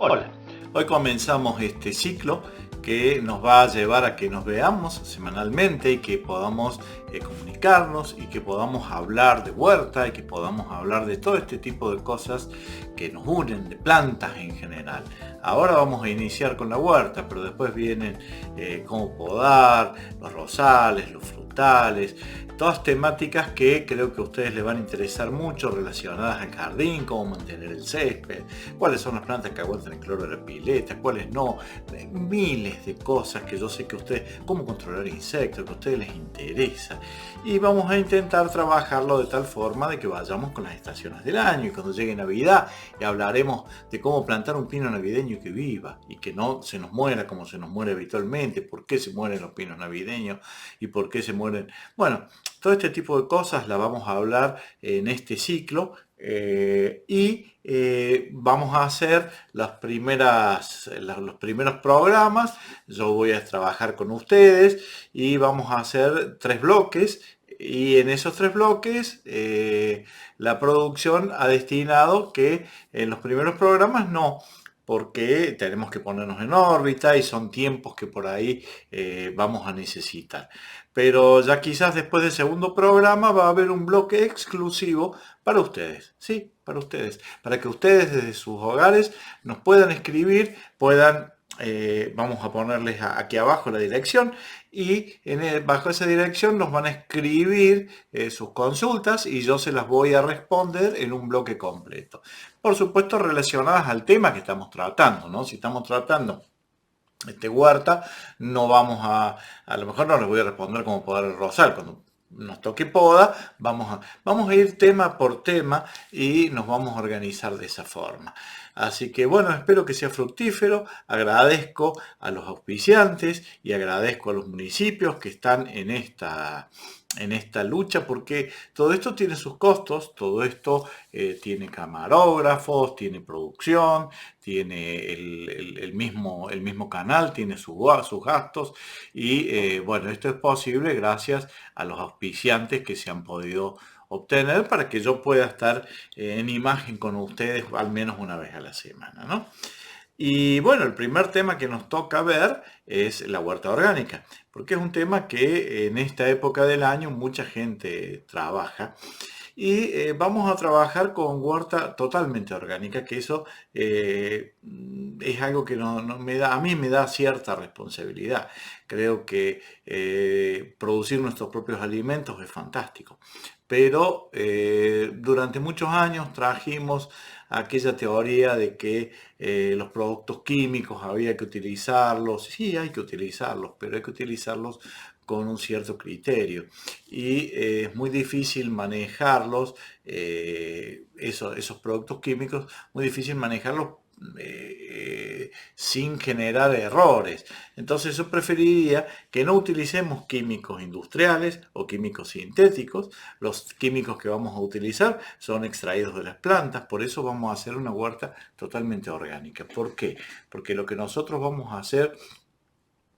Hola, hoy comenzamos este ciclo que nos va a llevar a que nos veamos semanalmente y que podamos comunicarnos y que podamos hablar de huerta y que podamos hablar de todo este tipo de cosas que nos unen, de plantas en general. Ahora vamos a iniciar con la huerta, pero después vienen cómo podar, los rosales, los frutales, todas temáticas que creo que a ustedes les van a interesar mucho relacionadas al jardín, cómo mantener el césped, cuáles son las plantas que aguantan el cloro de la pileta, cuáles no, miles de cosas que yo sé que ustedes, cómo controlar insectos, que a ustedes les interesa. Y vamos a intentar trabajarlo de tal forma de que vayamos con las estaciones del año y cuando llegue Navidad y hablaremos de cómo plantar un pino navideño que viva y que no se nos muera como se nos muere habitualmente, por qué se mueren los pinos navideños y por qué se mueren. Bueno, todo este tipo de cosas las vamos a hablar en este ciclo vamos a hacer los primeros programas. Yo voy a trabajar con ustedes y vamos a hacer 3 bloques y en esos 3 bloques la producción ha destinado que en los primeros programas no, porque tenemos que ponernos en órbita y son tiempos que por ahí vamos a necesitar. Pero ya quizás después del segundo programa va a haber un bloque exclusivo para ustedes, sí, para ustedes, para que ustedes desde sus hogares nos puedan escribir, vamos a ponerles aquí abajo la dirección y bajo esa dirección nos van a escribir sus consultas y yo se las voy a responder en un bloque completo. Por supuesto relacionadas al tema que estamos tratando, ¿no? Si estamos tratando huerta, no vamos a lo mejor no les voy a responder cómo podar el rosal, cuando nos toque poda, vamos a ir tema por tema y nos vamos a organizar de esa forma. Así que bueno, espero que sea fructífero, agradezco a los auspiciantes y agradezco a los municipios que están en esta lucha, porque todo esto tiene sus costos, todo esto tiene camarógrafos, tiene producción, tiene el mismo canal, tiene sus gastos y bueno, esto es posible gracias a los auspiciantes que se han podido obtener para que yo pueda estar en imagen con ustedes al menos una vez a la semana, ¿no? Y bueno, el primer tema que nos toca ver es la huerta orgánica, porque es un tema que en esta época del año mucha gente trabaja y vamos a trabajar con huerta totalmente orgánica, que eso es algo que a mí me da cierta responsabilidad. Creo que producir nuestros propios alimentos es fantástico. Pero durante muchos años trajimos aquella teoría de que los productos químicos había que utilizarlos. Sí, hay que utilizarlos, pero hay que utilizarlos con un cierto criterio y es muy difícil manejarlos, esos productos químicos, muy difícil manejarlos sin generar errores. Entonces yo preferiría que no utilicemos químicos industriales o químicos sintéticos. Los químicos que vamos a utilizar son extraídos de las plantas, por eso vamos a hacer una huerta totalmente orgánica. ¿Por qué? Porque lo que nosotros vamos a hacer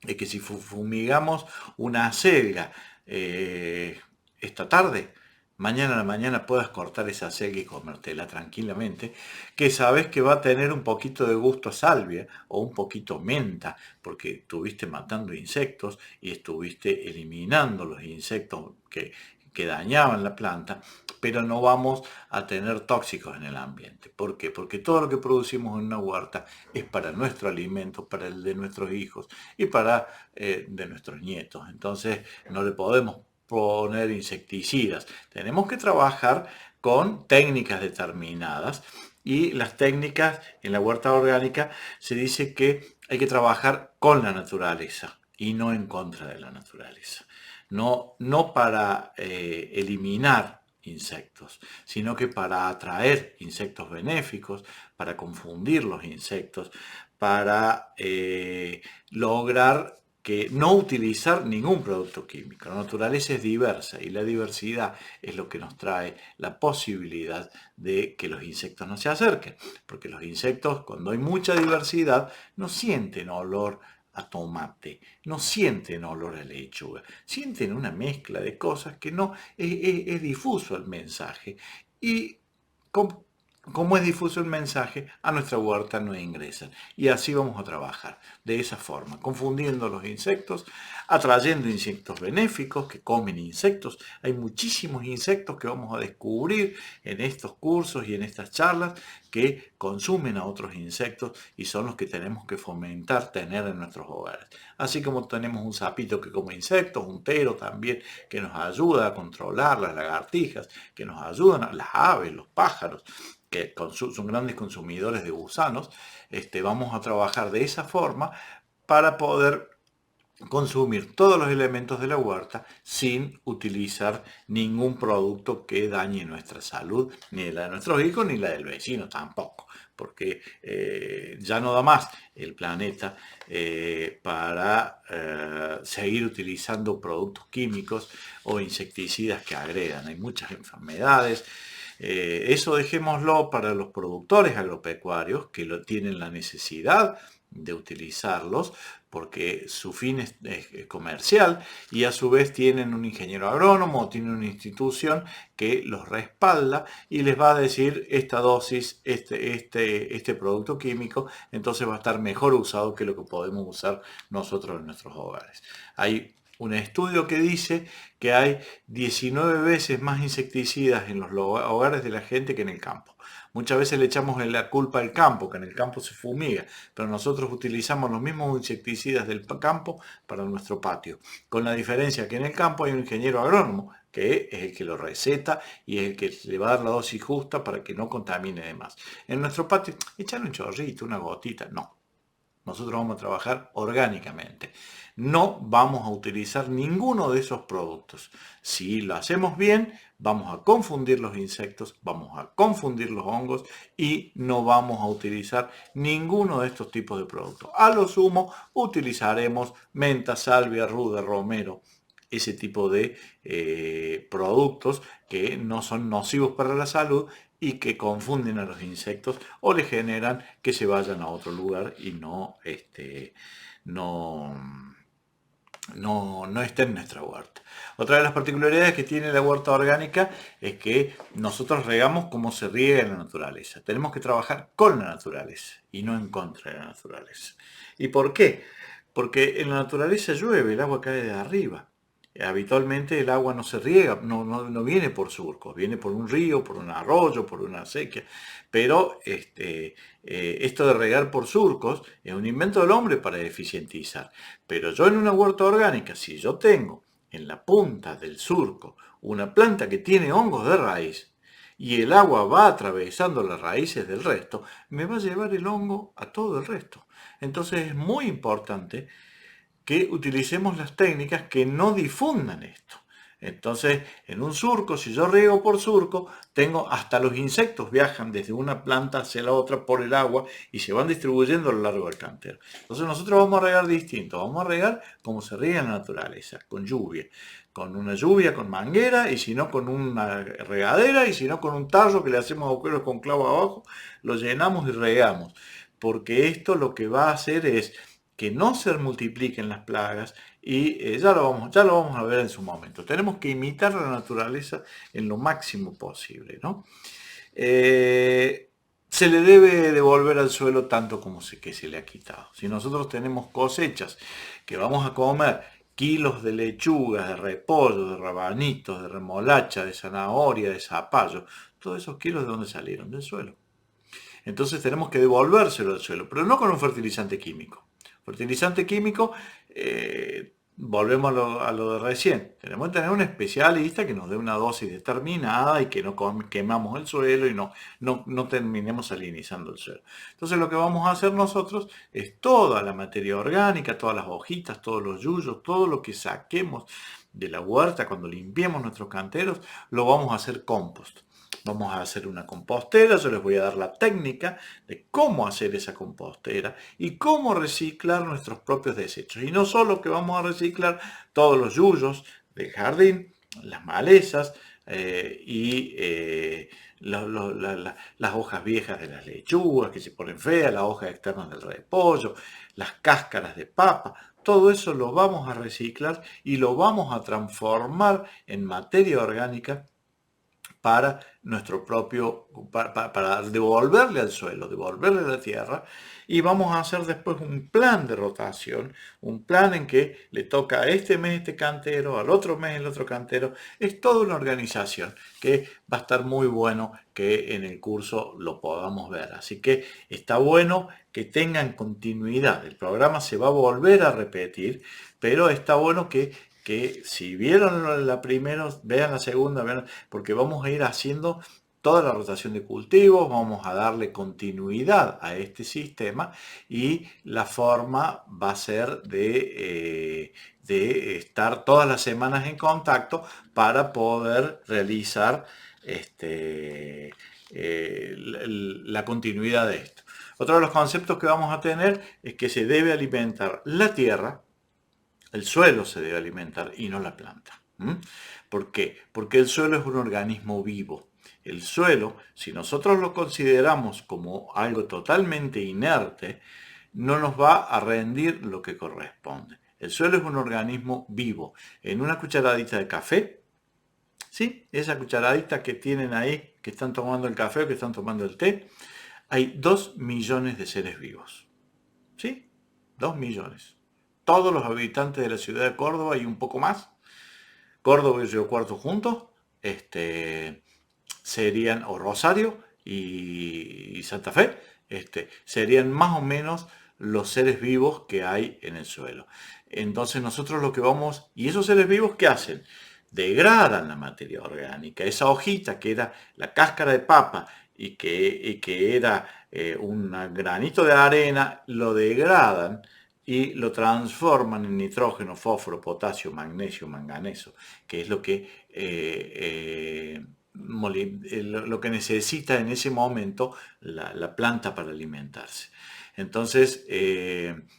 es que si fumigamos una acelga esta tarde, mañana a la mañana puedas cortar esa acelga y comértela tranquilamente, que sabes que va a tener un poquito de gusto a salvia o un poquito menta, porque estuviste matando insectos y estuviste eliminando los insectos que dañaban la planta, pero no vamos a tener tóxicos en el ambiente. ¿Por qué? Porque todo lo que producimos en una huerta es para nuestro alimento, para el de nuestros hijos y para de nuestros nietos. Entonces no le podemos poner insecticidas. Tenemos que trabajar con técnicas determinadas y las técnicas en la huerta orgánica se dice que hay que trabajar con la naturaleza y no en contra de la naturaleza. No para eliminar insectos, sino que para atraer insectos benéficos, para confundir los insectos, para lograr que no utilizar ningún producto químico. La naturaleza es diversa y la diversidad es lo que nos trae la posibilidad de que los insectos no se acerquen, porque los insectos, cuando hay mucha diversidad, no sienten olor a tomate, no sienten olor a lechuga, sienten una mezcla de cosas que no es difuso el mensaje y como es difuso el mensaje, a nuestra huerta no ingresan. Y así vamos a trabajar, de esa forma, confundiendo los insectos, atrayendo insectos benéficos que comen insectos. Hay muchísimos insectos que vamos a descubrir en estos cursos y en estas charlas que consumen a otros insectos y son los que tenemos que fomentar tener en nuestros hogares. Así como tenemos un sapito que come insectos, un tero también que nos ayuda a controlar las lagartijas, que nos ayudan a las aves, los pájaros que son grandes consumidores de gusanos, vamos a trabajar de esa forma para poder consumir todos los elementos de la huerta sin utilizar ningún producto que dañe nuestra salud, ni la de nuestros hijos, ni la del vecino tampoco, porque ya no da más el planeta para seguir utilizando productos químicos o insecticidas que agregan. Hay muchas enfermedades. Eso dejémoslo para los productores agropecuarios que tienen la necesidad de utilizarlos porque su fin es comercial y a su vez tienen un ingeniero agrónomo, tienen una institución que los respalda y les va a decir esta dosis, este producto químico, entonces va a estar mejor usado que lo que podemos usar nosotros en nuestros hogares. Hay un estudio que dice que hay 19 veces más insecticidas en los hogares de la gente que en el campo. Muchas veces le echamos la culpa al campo, que en el campo se fumiga, pero nosotros utilizamos los mismos insecticidas del campo para nuestro patio, con la diferencia que en el campo hay un ingeniero agrónomo, que es el que lo receta y es el que le va a dar la dosis justa para que no contamine de más. En nuestro patio, echarle un chorrito, una gotita, no. Nosotros vamos a trabajar orgánicamente. No vamos a utilizar ninguno de esos productos. Si lo hacemos bien, vamos a confundir los insectos, vamos a confundir los hongos y no vamos a utilizar ninguno de estos tipos de productos. A lo sumo, utilizaremos menta, salvia, ruda, romero, ese tipo de productos que no son nocivos para la salud y que confunden a los insectos o les generan que se vayan a otro lugar y no estén en nuestra huerta. Otra de las particularidades que tiene la huerta orgánica es que nosotros regamos como se riega en la naturaleza. Tenemos que trabajar con la naturaleza y no en contra de la naturaleza. ¿Y por qué? Porque en la naturaleza llueve, el agua cae de arriba. Habitualmente el agua no se riega, no viene por surcos, viene por un río, por un arroyo, por una acequia. Pero esto de regar por surcos es un invento del hombre para eficientizar. Pero yo en una huerta orgánica, si yo tengo en la punta del surco una planta que tiene hongos de raíz y el agua va atravesando las raíces del resto, me va a llevar el hongo a todo el resto. Entonces es muy importante que utilicemos las técnicas que no difundan esto. Entonces, en un surco, si yo riego por surco, tengo hasta los insectos viajan desde una planta hacia la otra por el agua y se van distribuyendo a lo largo del cantero. Entonces nosotros vamos a regar distinto, vamos a regar como se riega en la naturaleza, con lluvia. Con una lluvia, con manguera, y si no con una regadera, y si no con un tarro que le hacemos agujeros con clavo abajo, lo llenamos y regamos. Porque esto lo que va a hacer es que no se multipliquen las plagas y ya lo vamos a ver en su momento. Tenemos que imitar la naturaleza en lo máximo posible, ¿no? Se le debe devolver al suelo tanto como que se le ha quitado. Si nosotros tenemos cosechas que vamos a comer kilos de lechugas, de repollo, de rabanitos, de remolacha, de zanahoria, de zapallo, todos esos kilos ¿de dónde salieron? Del suelo. Entonces tenemos que devolvérselo al suelo, pero no con un fertilizante químico. Fertilizante químico, volvemos a lo de recién. Tenemos que tener un especialista que nos dé una dosis determinada y que no quemamos el suelo y no terminemos salinizando el suelo. Entonces lo que vamos a hacer nosotros es toda la materia orgánica, todas las hojitas, todos los yuyos, todo lo que saquemos de la huerta cuando limpiemos nuestros canteros, lo vamos a hacer compost. Vamos a hacer una compostera, yo les voy a dar la técnica de cómo hacer esa compostera y cómo reciclar nuestros propios desechos. Y no solo que vamos a reciclar todos los yuyos del jardín, las malezas las hojas viejas de las lechugas que se ponen feas, las hojas externas del repollo, las cáscaras de papa. Todo eso lo vamos a reciclar y lo vamos a transformar en materia orgánica para nuestro propio, para devolverle al suelo, devolverle a la tierra, y vamos a hacer después un plan de rotación, un plan en que le toca a este mes este cantero, al otro mes el otro cantero. Es toda una organización que va a estar muy bueno que en el curso lo podamos ver. Así que está bueno que tengan continuidad. El programa se va a volver a repetir, pero está bueno que si vieron la primera, vean la segunda, porque vamos a ir haciendo toda la rotación de cultivos, vamos a darle continuidad a este sistema y la forma va a ser de estar todas las semanas en contacto para poder realizar la continuidad de esto. Otro de los conceptos que vamos a tener es que se debe alimentar la tierra, el suelo se debe alimentar y no la planta. ¿Por qué? Porque el suelo es un organismo vivo. El suelo, si nosotros lo consideramos como algo totalmente inerte, no nos va a rendir lo que corresponde. El suelo es un organismo vivo. En una cucharadita de café, ¿sí? Esa cucharadita que tienen ahí, que están tomando el café o que están tomando el té, hay 2 millones de seres vivos. ¿Sí? 2 millones. Todos los habitantes de la ciudad de Córdoba y un poco más, Córdoba y Río Cuarto juntos, serían, o Rosario y Santa Fe, serían más o menos los seres vivos que hay en el suelo. Entonces nosotros lo que vamos, y esos seres vivos, ¿qué hacen? Degradan la materia orgánica. Esa hojita que era la cáscara de papa y que era un granito de arena, lo degradan y lo transforman en nitrógeno, fósforo, potasio, magnesio, manganeso, que es lo que necesita en ese momento la planta para alimentarse. Entonces,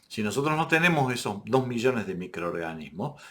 si nosotros no tenemos esos 2 millones de microorganismos,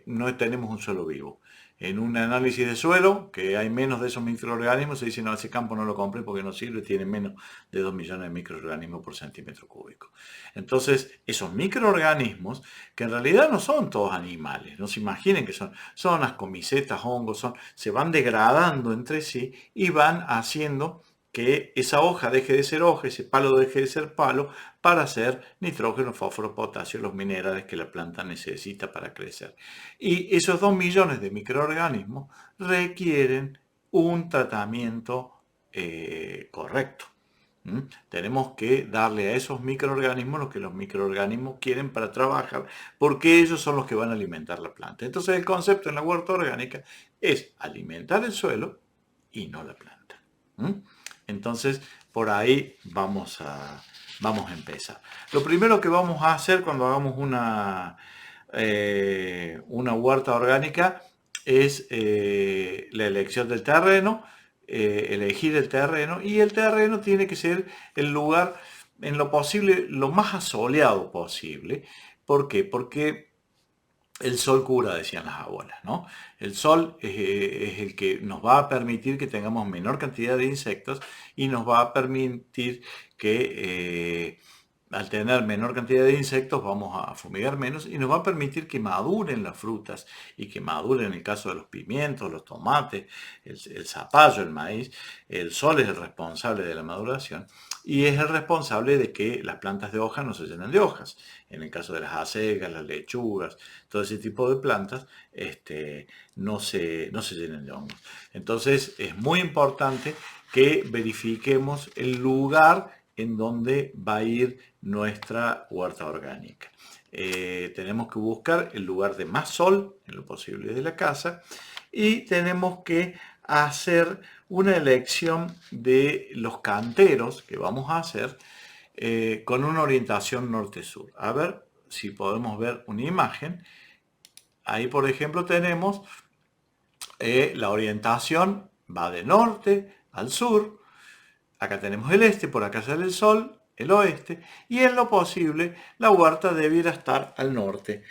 no tenemos un suelo vivo. En un análisis de suelo, que hay menos de esos microorganismos, se dice, no, ese campo no lo compré porque no sirve, tiene menos de 2 millones de microorganismos por centímetro cúbico. Entonces, esos microorganismos, que en realidad no son todos animales, no se imaginen que son las comicetas, hongos, se van degradando entre sí y van haciendo que esa hoja deje de ser hoja, ese palo deje de ser palo, para hacer nitrógeno, fósforo, potasio, los minerales que la planta necesita para crecer. Y esos 2 millones de microorganismos requieren un tratamiento correcto. Tenemos que darle a esos microorganismos lo que los microorganismos quieren para trabajar, porque ellos son los que van a alimentar la planta. Entonces el concepto en la huerta orgánica es alimentar el suelo y no la planta. Entonces, por ahí vamos a empezar. Lo primero que vamos a hacer cuando hagamos una huerta orgánica es la elección del terreno, elegir el terreno, y el terreno tiene que ser el lugar, en lo posible, lo más asoleado posible. ¿Por qué? Porque el sol cura, decían las abuelas, ¿no? El sol es el que nos va a permitir que tengamos menor cantidad de insectos y nos va a permitir que al tener menor cantidad de insectos vamos a fumigar menos y nos va a permitir que maduren las frutas y que maduren, en el caso de los pimientos, los tomates, el zapallo, el maíz. El sol es el responsable de la maduración y es el responsable de que las plantas de hoja no se llenen de hojas. En el caso de las acelgas, las lechugas, todo ese tipo de plantas no se llenen de hongos. Entonces es muy importante que verifiquemos el lugar en donde va a ir nuestra huerta orgánica. Tenemos que buscar el lugar de más sol, en lo posible, de la casa, y tenemos que hacer una elección de los canteros que vamos a hacer con una orientación norte-sur. A ver si podemos ver una imagen. Ahí, por ejemplo, tenemos la orientación, va de norte al sur. Acá tenemos el este, por acá sale el sol, el oeste, y en lo posible la huerta debiera estar al norte.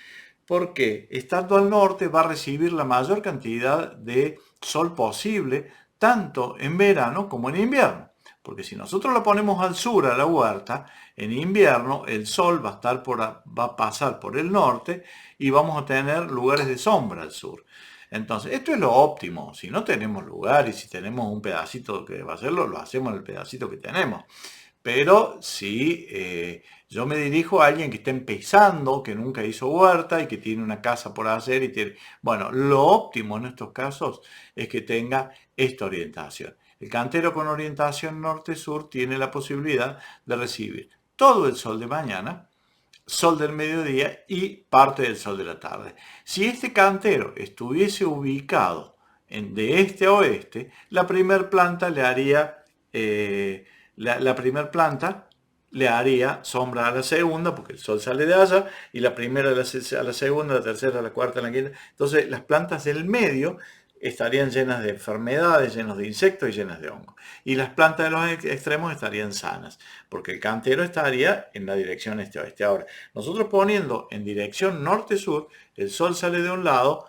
¿Por qué? Estando al norte va a recibir la mayor cantidad de sol posible, tanto en verano como en invierno. Porque si nosotros la ponemos al sur a la huerta, en invierno el sol va a pasar por el norte y vamos a tener lugares de sombra al sur. Entonces, esto es lo óptimo. Si no tenemos lugar y si tenemos un pedacito que va a hacerlo, lo hacemos en el pedacito que tenemos. Pero si yo me dirijo a alguien que está empezando, que nunca hizo huerta y que tiene una casa por hacer y tiene... Bueno, lo óptimo en estos casos es que tenga esta orientación. El cantero con orientación norte-sur tiene la posibilidad de recibir todo el sol de mañana, sol del mediodía y parte del sol de la tarde. Si este cantero estuviese ubicado de este a oeste, la primer planta le haría... la primer planta le haría sombra a la segunda, porque el sol sale de allá, y la primera a la segunda, la tercera, a la cuarta, a la quinta. Entonces las plantas del medio estarían llenas de enfermedades, llenas de insectos y llenas de hongos. Y las plantas de los extremos estarían sanas, porque el cantero estaría en la dirección este-oeste. Ahora, nosotros poniendo en dirección norte-sur, el sol sale de un lado,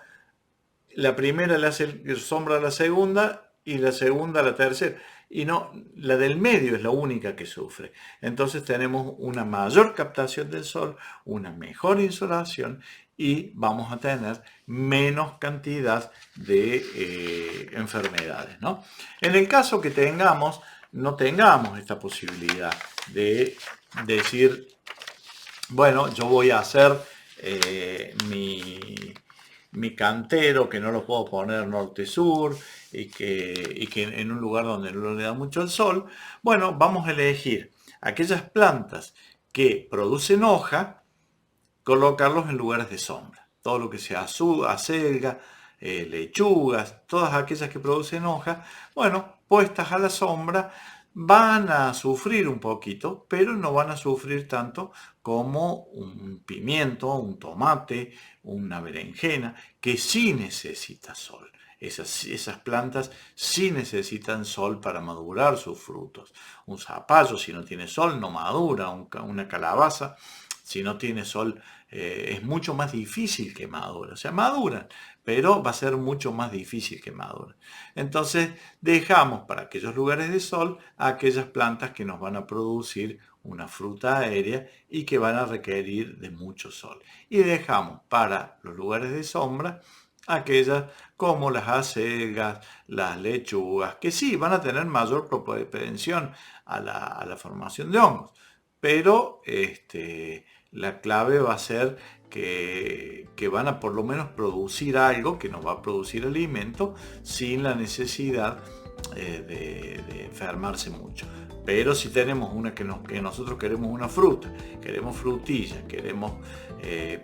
la primera le hace sombra a la segunda y la segunda a la tercera. Y no, la del medio es la única que sufre. Entonces tenemos una mayor captación del sol, una mejor insolación y vamos a tener menos cantidad de enfermedades, ¿no? En el caso que no tengamos esta posibilidad de decir, bueno, yo voy a hacer mi cantero, que no lo puedo poner norte-sur y que en un lugar donde no le da mucho el sol, bueno, vamos a elegir aquellas plantas que producen hoja, colocarlos en lugares de sombra. Todo lo que sea acelga, lechugas, todas aquellas que producen hoja, bueno, puestas a la sombra, van a sufrir un poquito, pero no van a sufrir tanto como un pimiento, un tomate, una berenjena, que sí necesita sol. Esas plantas sí necesitan sol para madurar sus frutos. Un zapallo, si no tiene sol, no madura. Una calabaza, si no tiene sol, es mucho más difícil que madure. O sea, maduran, pero va a ser mucho más difícil que maduren. Entonces, dejamos para aquellos lugares de sol a aquellas plantas que nos van a producir una fruta aérea y que van a requerir de mucho sol. Y dejamos para los lugares de sombra aquellas como las acelgas, las lechugas, que sí van a tener mayor propensión a la formación de hongos, pero la clave va a ser que van a por lo menos producir algo que nos va a producir alimento sin la necesidad de enfermarse mucho. Pero si tenemos que nosotros queremos una fruta, queremos frutilla, queremos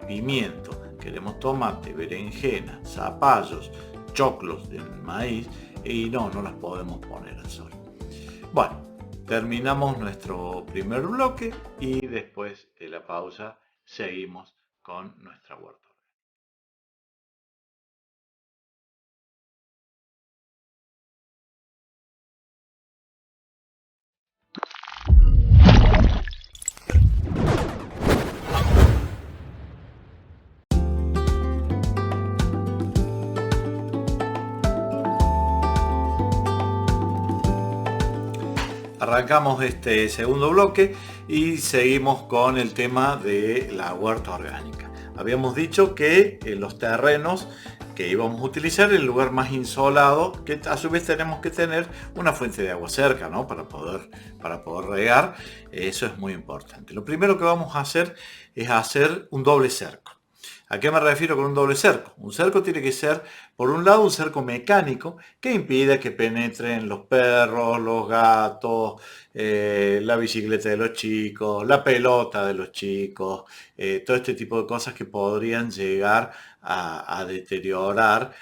pimiento, queremos tomate, berenjena, zapallos, choclos de maíz, y no las podemos poner al sol. Bueno, terminamos nuestro primer bloque y después de la pausa seguimos con nuestra huerta. Arrancamos este segundo bloque y seguimos con el tema de la huerta orgánica. Habíamos dicho que los terrenos que íbamos a utilizar, el lugar más insolado, que a su vez tenemos que tener una fuente de agua cerca, ¿no? para poder regar. Eso es muy importante. Lo primero que vamos a hacer es hacer un doble cerco. ¿A qué me refiero con un doble cerco? Un cerco tiene que ser, por un lado, un cerco mecánico que impida que penetren los perros, los gatos, la bicicleta de los chicos, la pelota de los chicos, todo este tipo de cosas que podrían llegar a deteriorar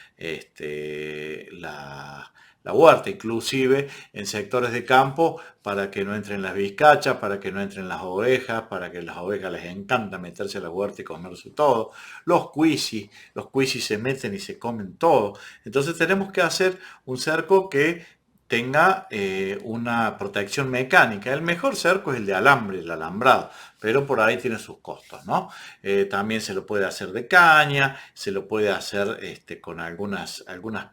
la huerta, inclusive en sectores de campo, para que no entren las vizcachas, para que no entren las ovejas, para que las ovejas les encanta meterse a la huerta y comerse todo. Los cuisis se meten y se comen todo. Entonces tenemos que hacer un cerco que tenga una protección mecánica. El mejor cerco es el de alambre, el alambrado, pero por ahí tiene sus costos, ¿no? También se lo puede hacer de caña, se lo puede hacer con algunas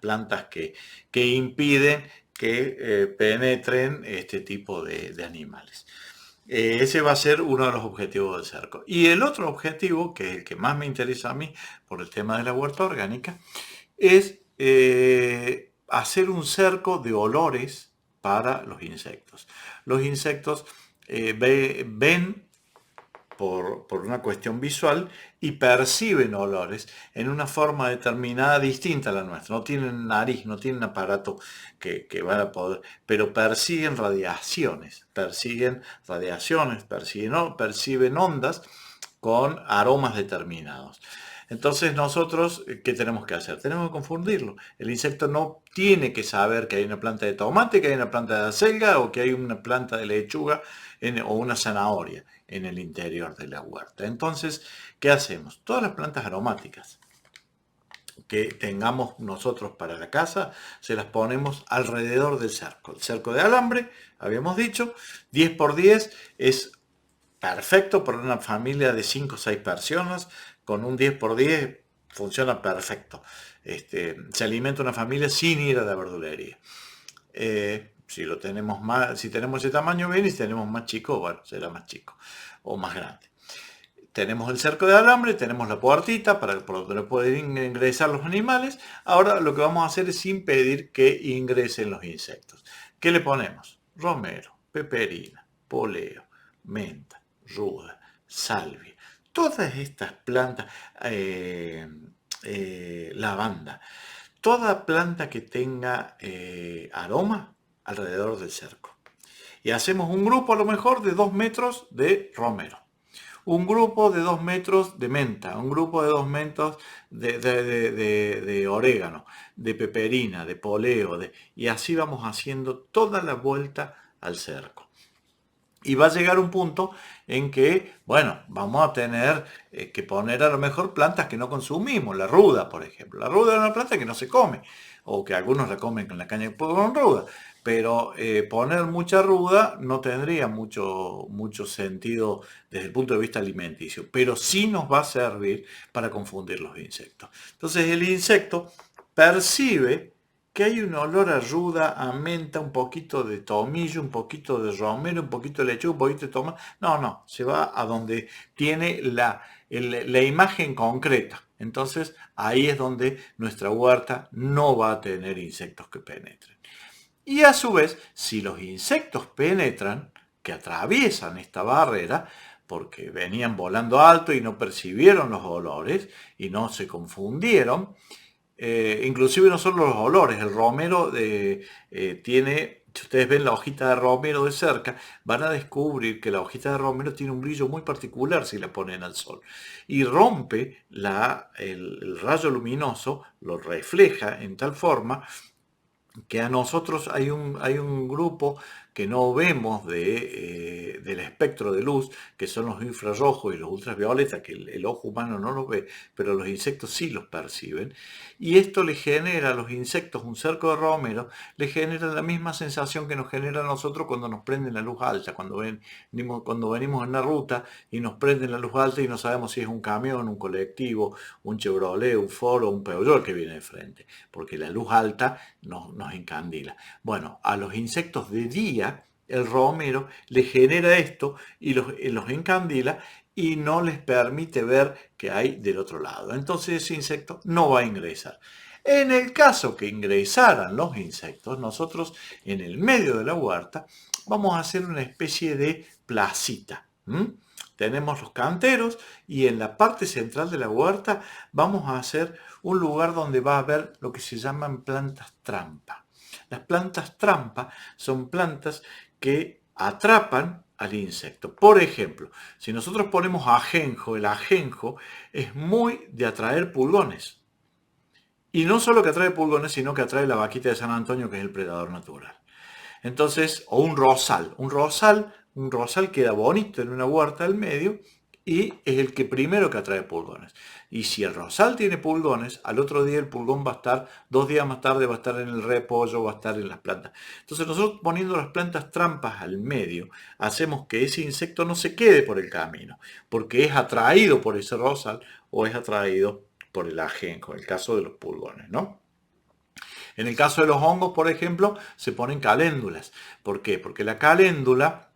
plantas que impiden que penetren este tipo de animales. Ese va a ser uno de los objetivos del cerco. Y el otro objetivo, que es el que más me interesa a mí por el tema de la huerta orgánica, es hacer un cerco de olores para los insectos. Los insectos ven por una cuestión visual y perciben olores en una forma determinada distinta a la nuestra. No tienen nariz, no tienen aparato que van a poder, pero perciben ondas con aromas determinados. Entonces nosotros, ¿qué tenemos que hacer? Tenemos que confundirlo. El insecto no tiene que saber que hay una planta de tomate, que hay una planta de acelga o que hay una planta de lechuga o una zanahoria en el interior de la huerta. Entonces, ¿qué hacemos? Todas las plantas aromáticas que tengamos nosotros para la casa, se las ponemos alrededor del cerco. El cerco de alambre, habíamos dicho, 10 por 10 es perfecto para una familia de 5 o 6 personas. Con un 10 por 10 funciona perfecto. Se alimenta una familia sin ir a la verdulería. Si tenemos ese tamaño bien, y si tenemos más chico, bueno, será más chico o más grande. Tenemos el cerco de alambre, tenemos la puertita por donde pueden ingresar los animales. Ahora lo que vamos a hacer es impedir que ingresen los insectos. ¿Qué le ponemos? Romero, peperina, poleo, menta, ruda, salvia. Todas estas plantas, lavanda, toda planta que tenga aroma alrededor del cerco. Y hacemos un grupo a lo mejor de 2 metros de romero, un grupo de 2 metros de menta, un grupo de 2 metros de orégano, de peperina, de poleo, y así vamos haciendo toda la vuelta al cerco. Y va a llegar un punto en que, bueno, vamos a tener que poner a lo mejor plantas que no consumimos, la ruda, por ejemplo. La ruda es una planta que no se come, o que algunos la comen con la caña de pollo con ruda, pero poner mucha ruda no tendría mucho sentido desde el punto de vista alimenticio, pero sí nos va a servir para confundir los insectos. Entonces el insecto percibe que hay un olor a ruda, a menta, un poquito de tomillo, un poquito de romero, un poquito de lechuga, un poquito de tomate. No, se va a donde tiene la imagen concreta. Entonces ahí es donde nuestra huerta no va a tener insectos que penetren. Y a su vez, si los insectos penetran, que atraviesan esta barrera, porque venían volando alto y no percibieron los olores y no se confundieron, inclusive no solo los olores, el romero tiene, si ustedes ven la hojita de romero de cerca, van a descubrir que la hojita de romero tiene un brillo muy particular si la ponen al sol. Y rompe el rayo luminoso, lo refleja en tal forma que a nosotros hay un grupo que no vemos del espectro de luz, que son los infrarrojos y los ultravioletas, que el ojo humano no los ve, pero los insectos sí los perciben. Y esto le genera a los insectos, un cerco de romero, le genera la misma sensación que nos genera a nosotros cuando nos prenden la luz alta, cuando venimos en una ruta y nos prenden la luz alta y no sabemos si es un camión, un colectivo, un Chevrolet, un Ford o un Peugeot que viene de frente, porque la luz alta nos encandila. Bueno, a los insectos de día, el romero les genera esto y los encandila y no les permite ver qué hay del otro lado. Entonces ese insecto no va a ingresar. En el caso que ingresaran los insectos, nosotros en el medio de la huerta vamos a hacer una especie de placita. Tenemos los canteros y en la parte central de la huerta vamos a hacer un lugar donde va a haber lo que se llaman plantas trampa. Las plantas trampa son plantas que atrapan al insecto. Por ejemplo, si nosotros ponemos ajenjo, el ajenjo es muy de atraer pulgones. Y no solo que atrae pulgones, sino que atrae la vaquita de San Antonio, que es el predador natural. Entonces, o un rosal queda bonito en una huerta del medio y es el que primero que atrae pulgones. Y si el rosal tiene pulgones, al otro día el pulgón va a estar, 2 días más tarde va a estar en el repollo, va a estar en las plantas. Entonces nosotros poniendo las plantas trampas al medio, hacemos que ese insecto no se quede por el camino, porque es atraído por ese rosal o es atraído por el ajenjo, en el caso de los pulgones, ¿no? En el caso de los hongos, por ejemplo, se ponen caléndulas. ¿Por qué? Porque la caléndula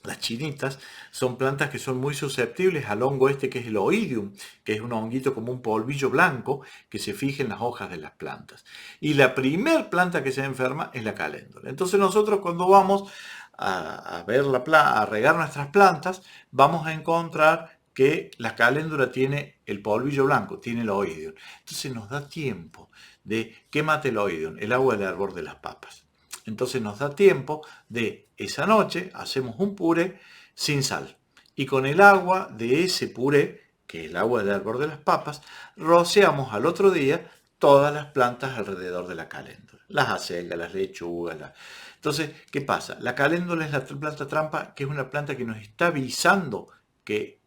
Las chinitas son plantas que son muy susceptibles al hongo este que es el oidium, que es un honguito como un polvillo blanco que se fija en las hojas de las plantas. Y la primer planta que se enferma es la caléndula. Entonces nosotros cuando vamos a regar nuestras plantas, vamos a encontrar que la caléndula tiene el polvillo blanco, tiene el oidium. Entonces nos da tiempo de ¿qué mata el oidium? El agua del hervor de las papas. Entonces nos da tiempo de esa noche hacemos un puré sin sal. Y con el agua de ese puré, que es el agua del hervor de las papas, rociamos al otro día todas las plantas alrededor de la caléndula. Las acelgas, las lechugas. Entonces, ¿qué pasa? La caléndula es la planta trampa, que es una planta que nos está avisando que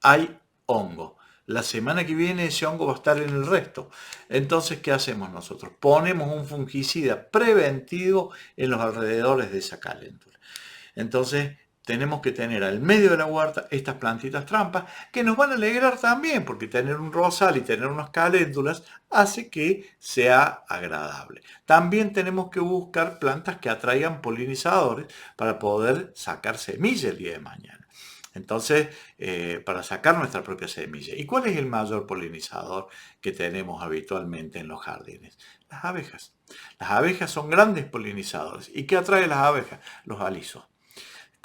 hay hongo. La semana que viene ese hongo va a estar en el resto. Entonces, ¿qué hacemos nosotros? Ponemos un fungicida preventivo en los alrededores de esa caléndula. Entonces, tenemos que tener al medio de la huerta estas plantitas trampas que nos van a alegrar también, porque tener un rosal y tener unas caléndulas hace que sea agradable. También tenemos que buscar plantas que atraigan polinizadores para poder sacar semilla el día de mañana. Entonces, para sacar nuestra propia semilla. ¿Y cuál es el mayor polinizador que tenemos habitualmente en los jardines? Las abejas. Las abejas son grandes polinizadores. ¿Y qué atrae las abejas? Los alisos.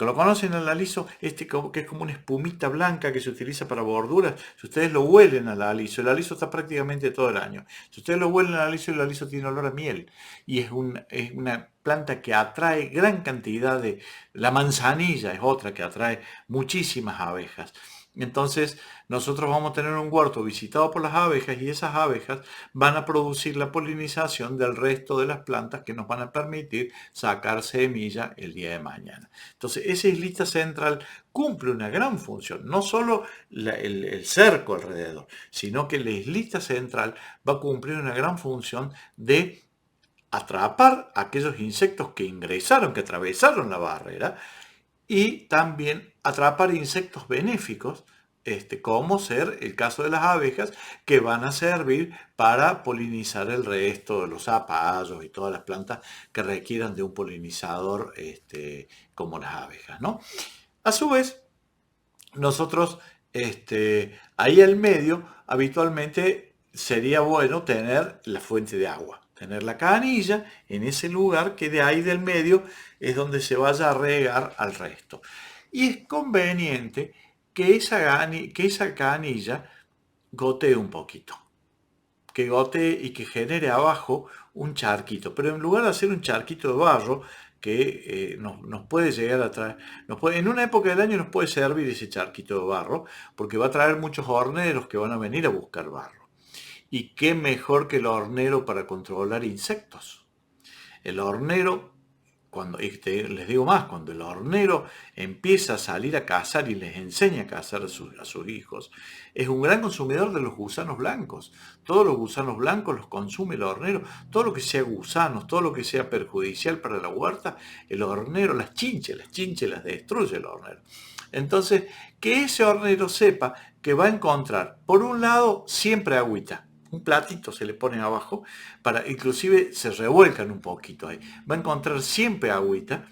¿Lo conocen al aliso? Que es como una espumita blanca que se utiliza para borduras. Si ustedes lo huelen al aliso, el aliso está prácticamente todo el año. Si ustedes lo huelen al aliso, el aliso tiene olor a miel. Y es una planta que atrae gran cantidad de... La manzanilla es otra que atrae muchísimas abejas. Entonces nosotros vamos a tener un huerto visitado por las abejas y esas abejas van a producir la polinización del resto de las plantas que nos van a permitir sacar semilla el día de mañana. Entonces esa islita central cumple una gran función, no solo el cerco alrededor, sino que la islita central va a cumplir una gran función de atrapar a aquellos insectos que ingresaron, que atravesaron la barrera, y también atrapar insectos benéficos, como ser el caso de las abejas, que van a servir para polinizar el resto de los zapallos y todas las plantas que requieran de un polinizador como las abejas, ¿no? A su vez, nosotros ahí al medio habitualmente sería bueno tener la fuente de agua, tener la canilla en ese lugar que de ahí del medio es donde se vaya a regar al resto. Y es conveniente que esa canilla gotee un poquito, que gotee y que genere abajo un charquito, pero en lugar de hacer un charquito de barro que nos puede llegar a traer, en una época del año nos puede servir ese charquito de barro, porque va a traer muchos horneros que van a venir a buscar barro. ¿Y qué mejor que el hornero para controlar insectos? El hornero, les digo más, cuando el hornero empieza a salir a cazar y les enseña a cazar a sus hijos, es un gran consumidor de los gusanos blancos. Todos los gusanos blancos los consume el hornero. Todo lo que sea gusanos, todo lo que sea perjudicial para la huerta, el hornero, las chinches las destruye el hornero. Entonces, que ese hornero sepa que va a encontrar, por un lado, siempre agüita. Un platito se le pone abajo, inclusive se revuelcan un poquito ahí. Va a encontrar siempre agüita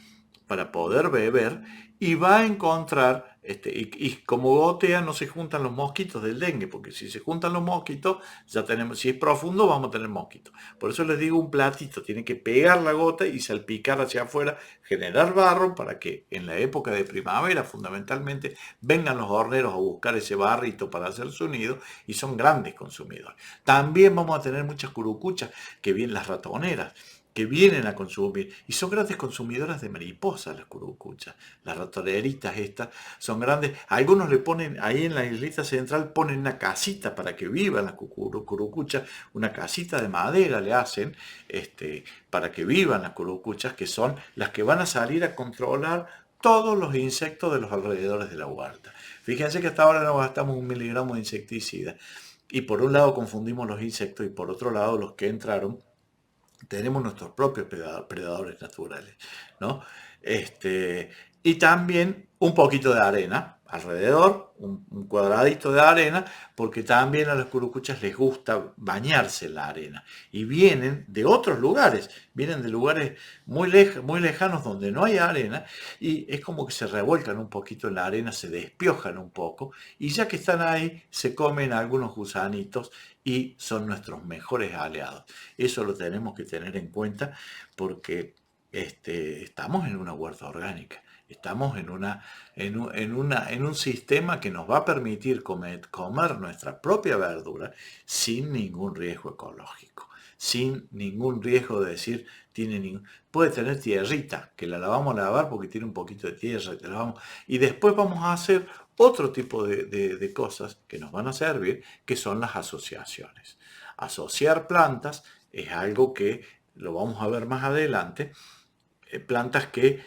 para poder beber y va a encontrar, y como gotea no se juntan los mosquitos del dengue, porque si se juntan los mosquitos, ya tenemos, si es profundo vamos a tener mosquitos. Por eso les digo un platito, tiene que pegar la gota y salpicar hacia afuera, generar barro para que en la época de primavera fundamentalmente vengan los horneros a buscar ese barrito para hacer su nido y son grandes consumidores. También vamos a tener muchas curucuchas que vienen las ratoneras, que vienen a consumir, y son grandes consumidoras de mariposas las curucuchas, las ratoneritas estas, son grandes, algunos le ponen, ahí en la islita central ponen una casita para que vivan las curucuchas, una casita de madera le hacen, para que vivan las curucuchas, que son las que van a salir a controlar todos los insectos de los alrededores de la huerta. Fíjense que hasta ahora no gastamos 1 miligramo de insecticida, y por un lado confundimos los insectos, y por otro lado los que entraron, tenemos nuestros propios predadores naturales, ¿no? Y también un poquito de arena alrededor, un cuadradito de arena, porque también a los curucuchas les gusta bañarse en la arena. Y vienen de otros lugares, vienen de lugares muy lejanos donde no hay arena, y es como que se revuelcan un poquito en la arena, se despiojan un poco, y ya que están ahí, se comen algunos gusanitos y son nuestros mejores aliados. Eso lo tenemos que tener en cuenta porque estamos en una huerta orgánica. Estamos en un sistema que nos va a permitir comer nuestra propia verdura sin ningún riesgo ecológico, sin ningún riesgo de decir, puede tener tierrita, que la vamos a lavar porque tiene un poquito de tierra, y después vamos a hacer otro tipo de cosas que nos van a servir, que son las asociaciones. Asociar plantas es algo que lo vamos a ver más adelante, plantas que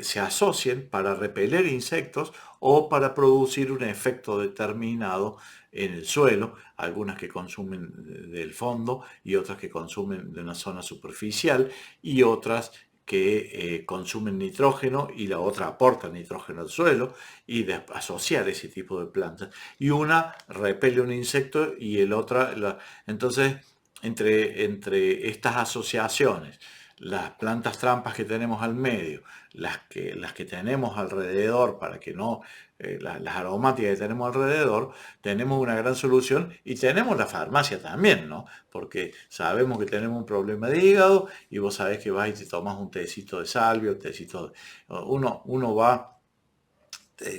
se asocien para repeler insectos o para producir un efecto determinado en el suelo, algunas que consumen del fondo y otras que consumen de una zona superficial y otras que consumen nitrógeno y la otra aporta nitrógeno al suelo, y de asociar ese tipo de plantas. Y una repele un insecto y el otra... Entonces, entre estas asociaciones, las plantas trampas que tenemos al medio, las que tenemos alrededor para que no, las aromáticas que tenemos alrededor, tenemos una gran solución, y tenemos la farmacia también, ¿no? Porque sabemos que tenemos un problema de hígado y vos sabés que vas y te tomas un tecito de salvia, un tecito uno va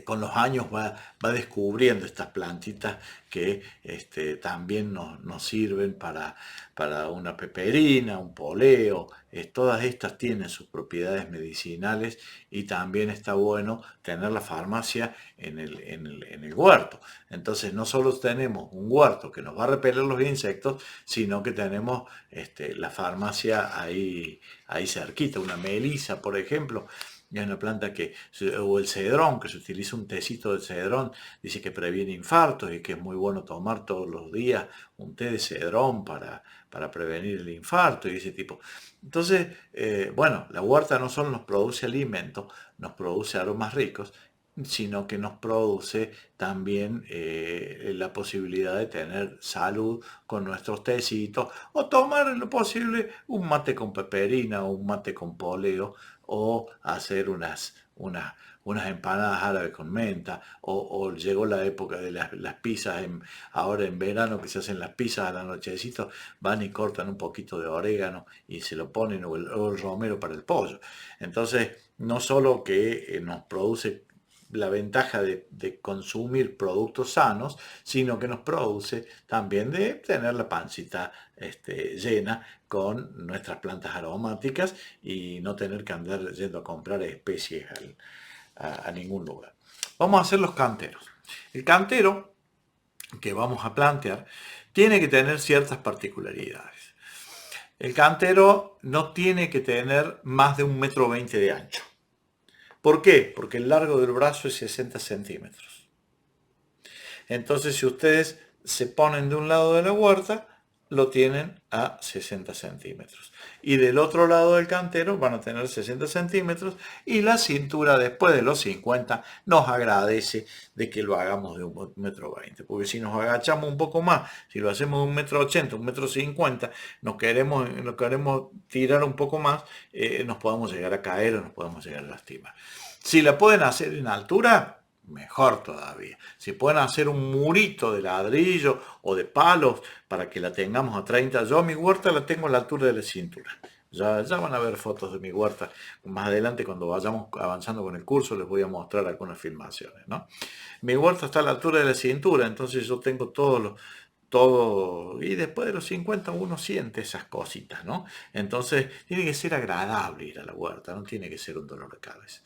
con los años va descubriendo estas plantitas que también nos sirven para una peperina, un poleo. Todas estas tienen sus propiedades medicinales y también está bueno tener la farmacia en el huerto. Entonces no solo tenemos un huerto que nos va a repeler los insectos, sino que tenemos la farmacia ahí cerquita, una melisa, por ejemplo. Es una planta o el cedrón, que se utiliza un tecito de cedrón, dice que previene infartos y que es muy bueno tomar todos los días un té de cedrón para prevenir el infarto y ese tipo. Entonces, bueno, la huerta no solo nos produce alimentos, nos produce aromas ricos, sino que nos produce también la posibilidad de tener salud con nuestros tecitos, o tomar en lo posible un mate con peperina o un mate con poleo, o hacer unas empanadas árabes con menta, o llegó la época de las pizzas, ahora en verano que se hacen las pizzas a la nochecito, van y cortan un poquito de orégano y se lo ponen, o el romero para el pollo. Entonces, no solo que nos produce la ventaja de consumir productos sanos, sino que nos produce también de tener la pancita llena con nuestras plantas aromáticas y no tener que andar yendo a comprar especies a ningún lugar. Vamos a hacer los canteros. El cantero que vamos a plantear tiene que tener ciertas particularidades. El cantero no tiene que tener más de 1,20 m de ancho. ¿Por qué? Porque el largo del brazo es 60 centímetros. Entonces, si ustedes se ponen de un lado de la huerta, lo tienen a 60 centímetros. Y del otro lado del cantero van a tener 60 centímetros, y la cintura después de los 50 nos agradece de que lo hagamos de 1,20 m. Porque si nos agachamos un poco más, si lo hacemos de 1,80 m, 1,50 m, nos queremos tirar un poco más, nos podemos llegar a caer o nos podemos llegar a lastimar. Si la pueden hacer en altura, mejor todavía. Si pueden hacer un murito de ladrillo o de palos para que la tengamos a 30. Yo mi huerta la tengo a la altura de la cintura. Ya van a ver fotos de mi huerta. Más adelante, cuando vayamos avanzando con el curso, les voy a mostrar algunas filmaciones, ¿no? Mi huerta está a la altura de la cintura, entonces yo tengo todo, y después de los 50 uno siente esas cositas, ¿no? Entonces tiene que ser agradable ir a la huerta, no tiene que ser un dolor de cabeza.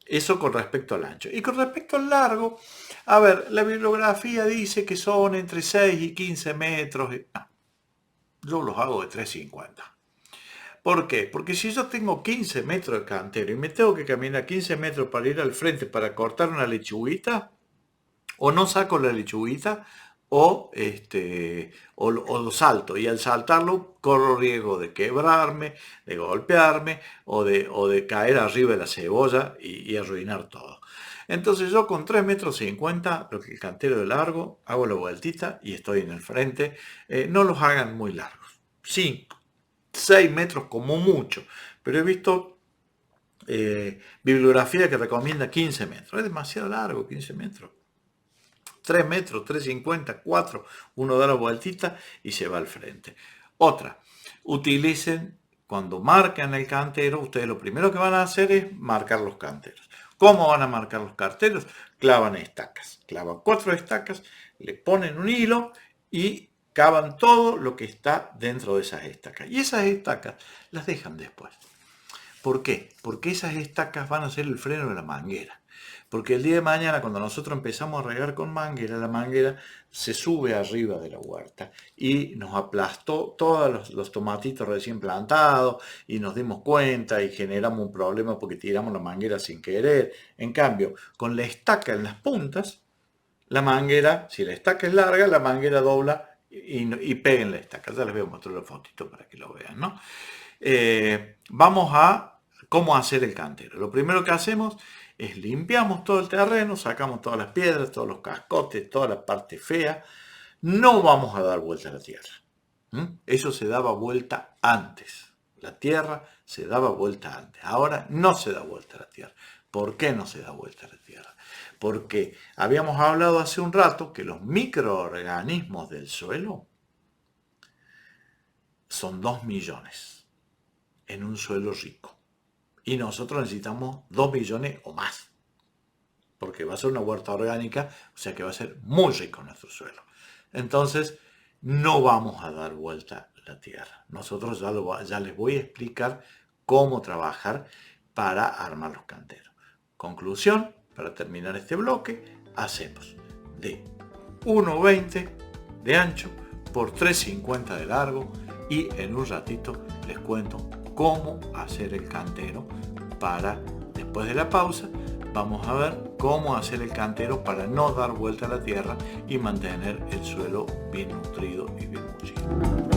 Eso con respecto al ancho. Y con respecto al largo, a ver, la bibliografía dice que son entre 6 y 15 metros. No, yo los hago de 3,50. ¿Por qué? Porque si yo tengo 15 metros de cantero y me tengo que caminar 15 metros para ir al frente para cortar una lechuguita, o no saco la lechuguita, o lo salto, y al saltarlo corro riesgo de quebrarme, de golpearme o de caer arriba de la cebolla y arruinar todo. Entonces yo con 3,50 m, lo que el cantero de largo, hago la vueltita y estoy en el frente. No los hagan muy largos, 5, 6 metros como mucho, pero he visto bibliografía que recomienda 15 metros. Es demasiado largo 15 metros. 3 metros, 3,50, 4, uno da la vueltita y se va al frente. Otra, utilicen, cuando marcan el cantero, ustedes lo primero que van a hacer es marcar los canteros. ¿Cómo van a marcar los canteros? Clavan estacas, clavan 4 estacas, le ponen un hilo y cavan todo lo que está dentro de esas estacas. Y esas estacas las dejan después. ¿Por qué? Porque esas estacas van a ser el freno de la manguera. Porque el día de mañana, cuando nosotros empezamos a regar con manguera, la manguera se sube arriba de la huerta y nos aplastó todos los tomatitos recién plantados y nos dimos cuenta y generamos un problema porque tiramos la manguera sin querer. En cambio, con la estaca en las puntas, la manguera, si la estaca es larga, la manguera dobla y pega en la estaca. Ya les voy a mostrar la fotito para que lo vean, ¿no? Vamos a cómo hacer el cantero. Lo primero que hacemos es limpiamos todo el terreno, sacamos todas las piedras, todos los cascotes, toda la parte fea. No vamos a dar vuelta a la tierra. Eso se daba vuelta antes. La tierra se daba vuelta antes. Ahora no se da vuelta a la tierra. ¿Por qué no se da vuelta a la tierra? Porque habíamos hablado hace un rato que los microorganismos del suelo son 2 millones en un suelo rico. Y nosotros necesitamos 2 millones o más. Porque va a ser una huerta orgánica, o sea que va a ser muy rico nuestro suelo. Entonces, no vamos a dar vuelta a la tierra. Nosotros ya les voy a explicar cómo trabajar para armar los canteros. Conclusión, para terminar este bloque, hacemos de 1,20 de ancho por 3,50 de largo y en un ratito les cuento cómo hacer el cantero para, después de la pausa, vamos a ver cómo hacer el cantero para no dar vuelta a la tierra y mantener el suelo bien nutrido y bien mulchido.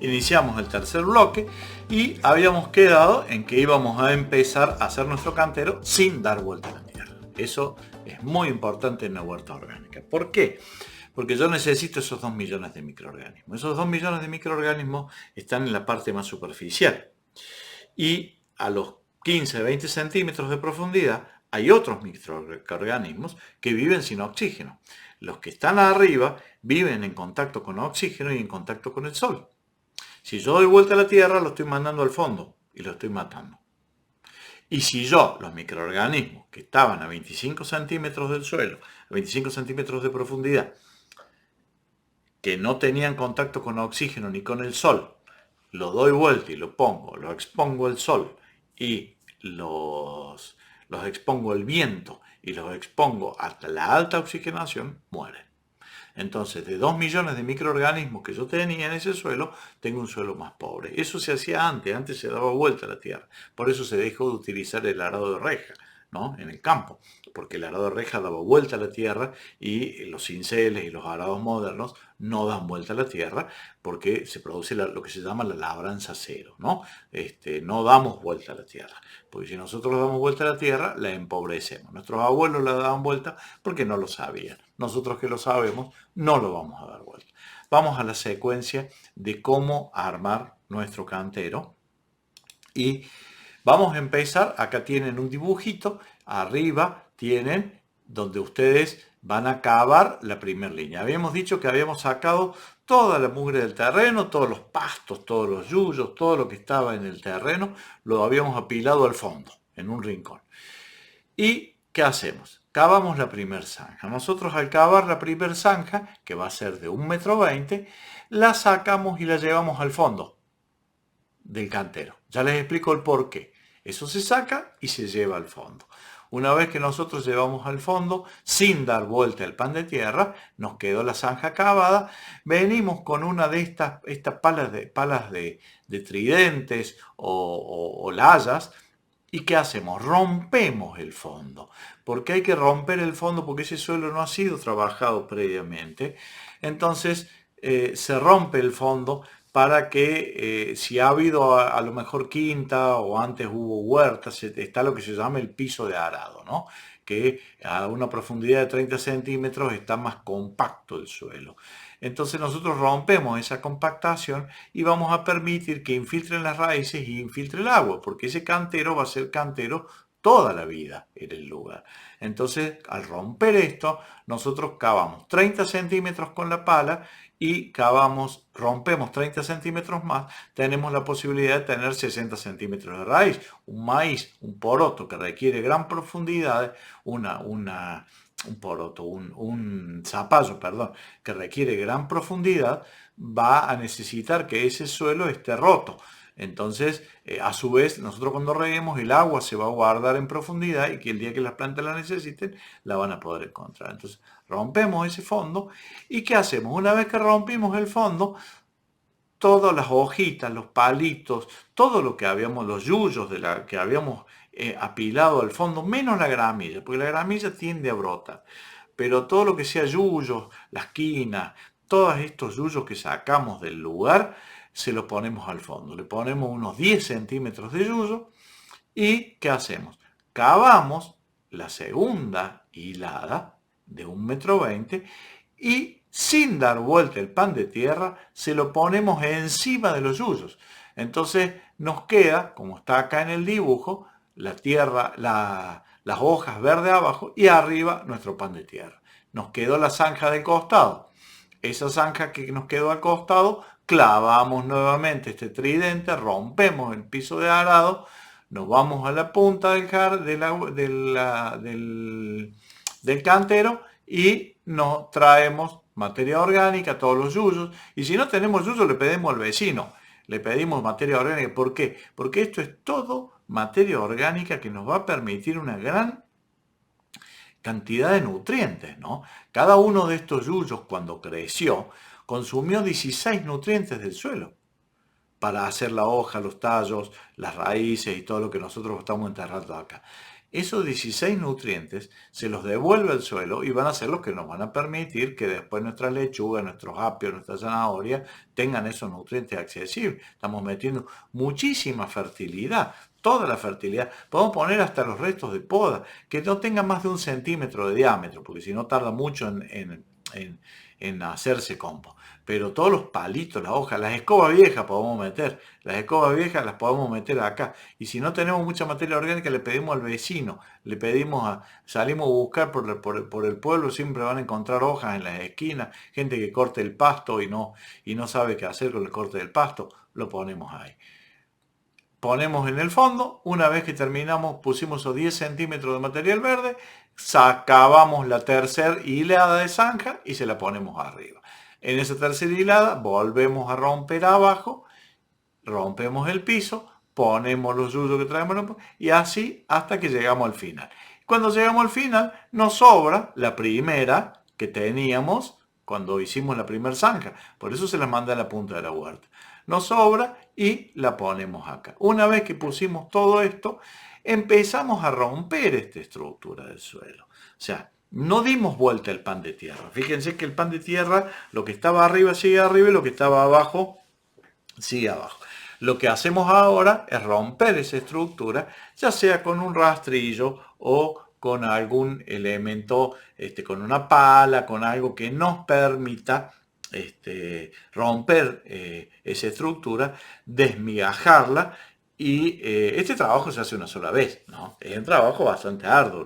Iniciamos el tercer bloque y habíamos quedado en que íbamos a empezar a hacer nuestro cantero sin dar vuelta a la tierra. Eso es muy importante en la huerta orgánica. ¿Por qué? Porque yo necesito esos 2 millones de microorganismos. Esos 2 millones de microorganismos están en la parte más superficial. Y a los 15-20 centímetros de profundidad hay otros microorganismos que viven sin oxígeno. Los que están arriba viven en contacto con oxígeno y en contacto con el sol. Si yo doy vuelta a la tierra, lo estoy mandando al fondo y lo estoy matando. Y si yo, los microorganismos que estaban a 25 centímetros del suelo, a 25 centímetros de profundidad, que no tenían contacto con oxígeno ni con el sol, lo doy vuelta y lo pongo, lo expongo al sol y los expongo al viento y los expongo hasta la alta oxigenación, mueren. Entonces, de 2 millones de microorganismos que yo tenía en ese suelo, tengo un suelo más pobre. Eso se hacía antes se daba vuelta a la tierra. Por eso se dejó de utilizar el arado de reja, ¿no? En el campo, porque el arado de reja daba vuelta a la tierra y los cinceles y los arados modernos no dan vuelta a la tierra porque se produce lo que se llama la labranza cero, ¿no? No damos vuelta a la tierra, porque si nosotros damos vuelta a la tierra, la empobrecemos. Nuestros abuelos la daban vuelta porque no lo sabían. Nosotros que lo sabemos, no lo vamos a dar vuelta. Vamos a la secuencia de cómo armar nuestro cantero y vamos a empezar. Acá tienen un dibujito, arriba tienen donde ustedes van a cavar la primera línea. Habíamos dicho que habíamos sacado toda la mugre del terreno, todos los pastos, todos los yuyos, todo lo que estaba en el terreno, lo habíamos apilado al fondo, en un rincón. ¿Y qué hacemos? Cavamos la primera zanja. Nosotros al cavar la primera zanja, que va a ser de 1,20 m, la sacamos y la llevamos al fondo del cantero. Ya les explico el por qué. Eso se saca y se lleva al fondo. Una vez que nosotros llevamos al fondo, sin dar vuelta el pan de tierra, nos quedó la zanja cavada, venimos con una de estas palas de tridentes o layas, ¿y qué hacemos? Rompemos el fondo, porque hay que romper el fondo porque ese suelo no ha sido trabajado previamente. Entonces se rompe el fondo para que si ha habido a lo mejor quinta o antes hubo huertas, está lo que se llama el piso de arado, ¿no? Que a una profundidad de 30 centímetros está más compacto el suelo. Entonces nosotros rompemos esa compactación y vamos a permitir que infiltren las raíces y infiltre el agua, porque ese cantero va a ser cantero toda la vida en el lugar. Entonces, al romper esto, nosotros cavamos 30 centímetros con la pala y rompemos 30 centímetros más, tenemos la posibilidad de tener 60 centímetros de raíz. Un maíz, un poroto que requiere gran profundidad, un zapallo, perdón, que requiere gran profundidad, va a necesitar que ese suelo esté roto. Entonces, a su vez, nosotros cuando reguemos, el agua se va a guardar en profundidad y que el día que las plantas la necesiten, la van a poder encontrar. Entonces, rompemos ese fondo y ¿qué hacemos? Una vez que rompimos el fondo, todas las hojitas, los palitos, todo lo que habíamos, los yuyos que habíamos apilado al fondo, menos la gramilla, porque la gramilla tiende a brotar. Pero todo lo que sea yuyos, las quinas, todos estos yuyos que sacamos del lugar, se los ponemos al fondo. Le ponemos unos 10 centímetros de yuyo y ¿qué hacemos? Cavamos la segunda hilada de 1,20 m y sin dar vuelta el pan de tierra se lo ponemos encima de los yuyos. Entonces nos queda, como está acá en el dibujo, la tierra, las hojas verdes abajo y arriba nuestro pan de tierra. Nos quedó la zanja del costado. Esa zanja que nos quedó al costado, clavamos nuevamente este tridente, rompemos el piso de arado, nos vamos a la punta del cantero y nos traemos materia orgánica, todos los yuyos. Y si no tenemos yuyos, le pedimos al vecino, le pedimos materia orgánica. ¿Por qué? Porque esto es todo materia orgánica que nos va a permitir una gran cantidad de nutrientes, ¿no? Cada uno de estos yuyos, cuando creció, consumió 16 nutrientes del suelo para hacer la hoja, los tallos, las raíces y todo lo que nosotros estamos enterrando acá. Esos 16 nutrientes se los devuelve al suelo y van a ser los que nos van a permitir que después nuestras lechugas, nuestros apios, nuestras zanahorias tengan esos nutrientes accesibles. Estamos metiendo muchísima fertilidad, toda la fertilidad. Podemos poner hasta los restos de poda, que no tengan más de 1 centímetro de diámetro, porque si no tarda mucho en hacerse compost. Pero todos los palitos, las hojas, las escobas viejas podemos meter. Las escobas viejas las podemos meter acá. Y si no tenemos mucha materia orgánica, le pedimos al vecino. Salimos a buscar por el pueblo, siempre van a encontrar hojas en las esquinas. Gente que corte el pasto y no sabe qué hacer con el corte del pasto. Lo ponemos ahí. Ponemos en el fondo, una vez que terminamos, pusimos esos 10 centímetros de material verde, sacábamos la tercera hilada de zanja y se la ponemos arriba. En esa tercera hilada volvemos a romper abajo, rompemos el piso, ponemos los yuyos que traemos y así hasta que llegamos al final. Cuando llegamos al final nos sobra la primera que teníamos cuando hicimos la primera zanja. Por eso se la manda a la punta de la huerta. Nos sobra y la ponemos acá. Una vez que pusimos todo esto, empezamos a romper esta estructura del suelo. O sea, no dimos vuelta el pan de tierra. Fíjense que el pan de tierra, lo que estaba arriba sigue arriba y lo que estaba abajo sigue abajo. Lo que hacemos ahora es romper esa estructura, ya sea con un rastrillo o con algún elemento, con una pala, con algo que nos permita romper esa estructura, desmigajarla y este trabajo se hace una sola vez, ¿no? Es un trabajo bastante arduo,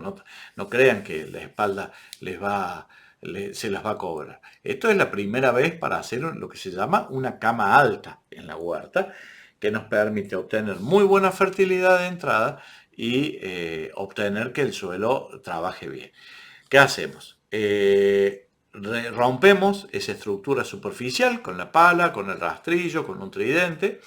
no crean que la espalda se las va a cobrar. Esto es la primera vez para hacer lo que se llama una cama alta en la huerta, que nos permite obtener muy buena fertilidad de entrada y obtener que el suelo trabaje bien. ¿Qué hacemos? Rompemos esa estructura superficial con la pala, con el rastrillo, con un tridente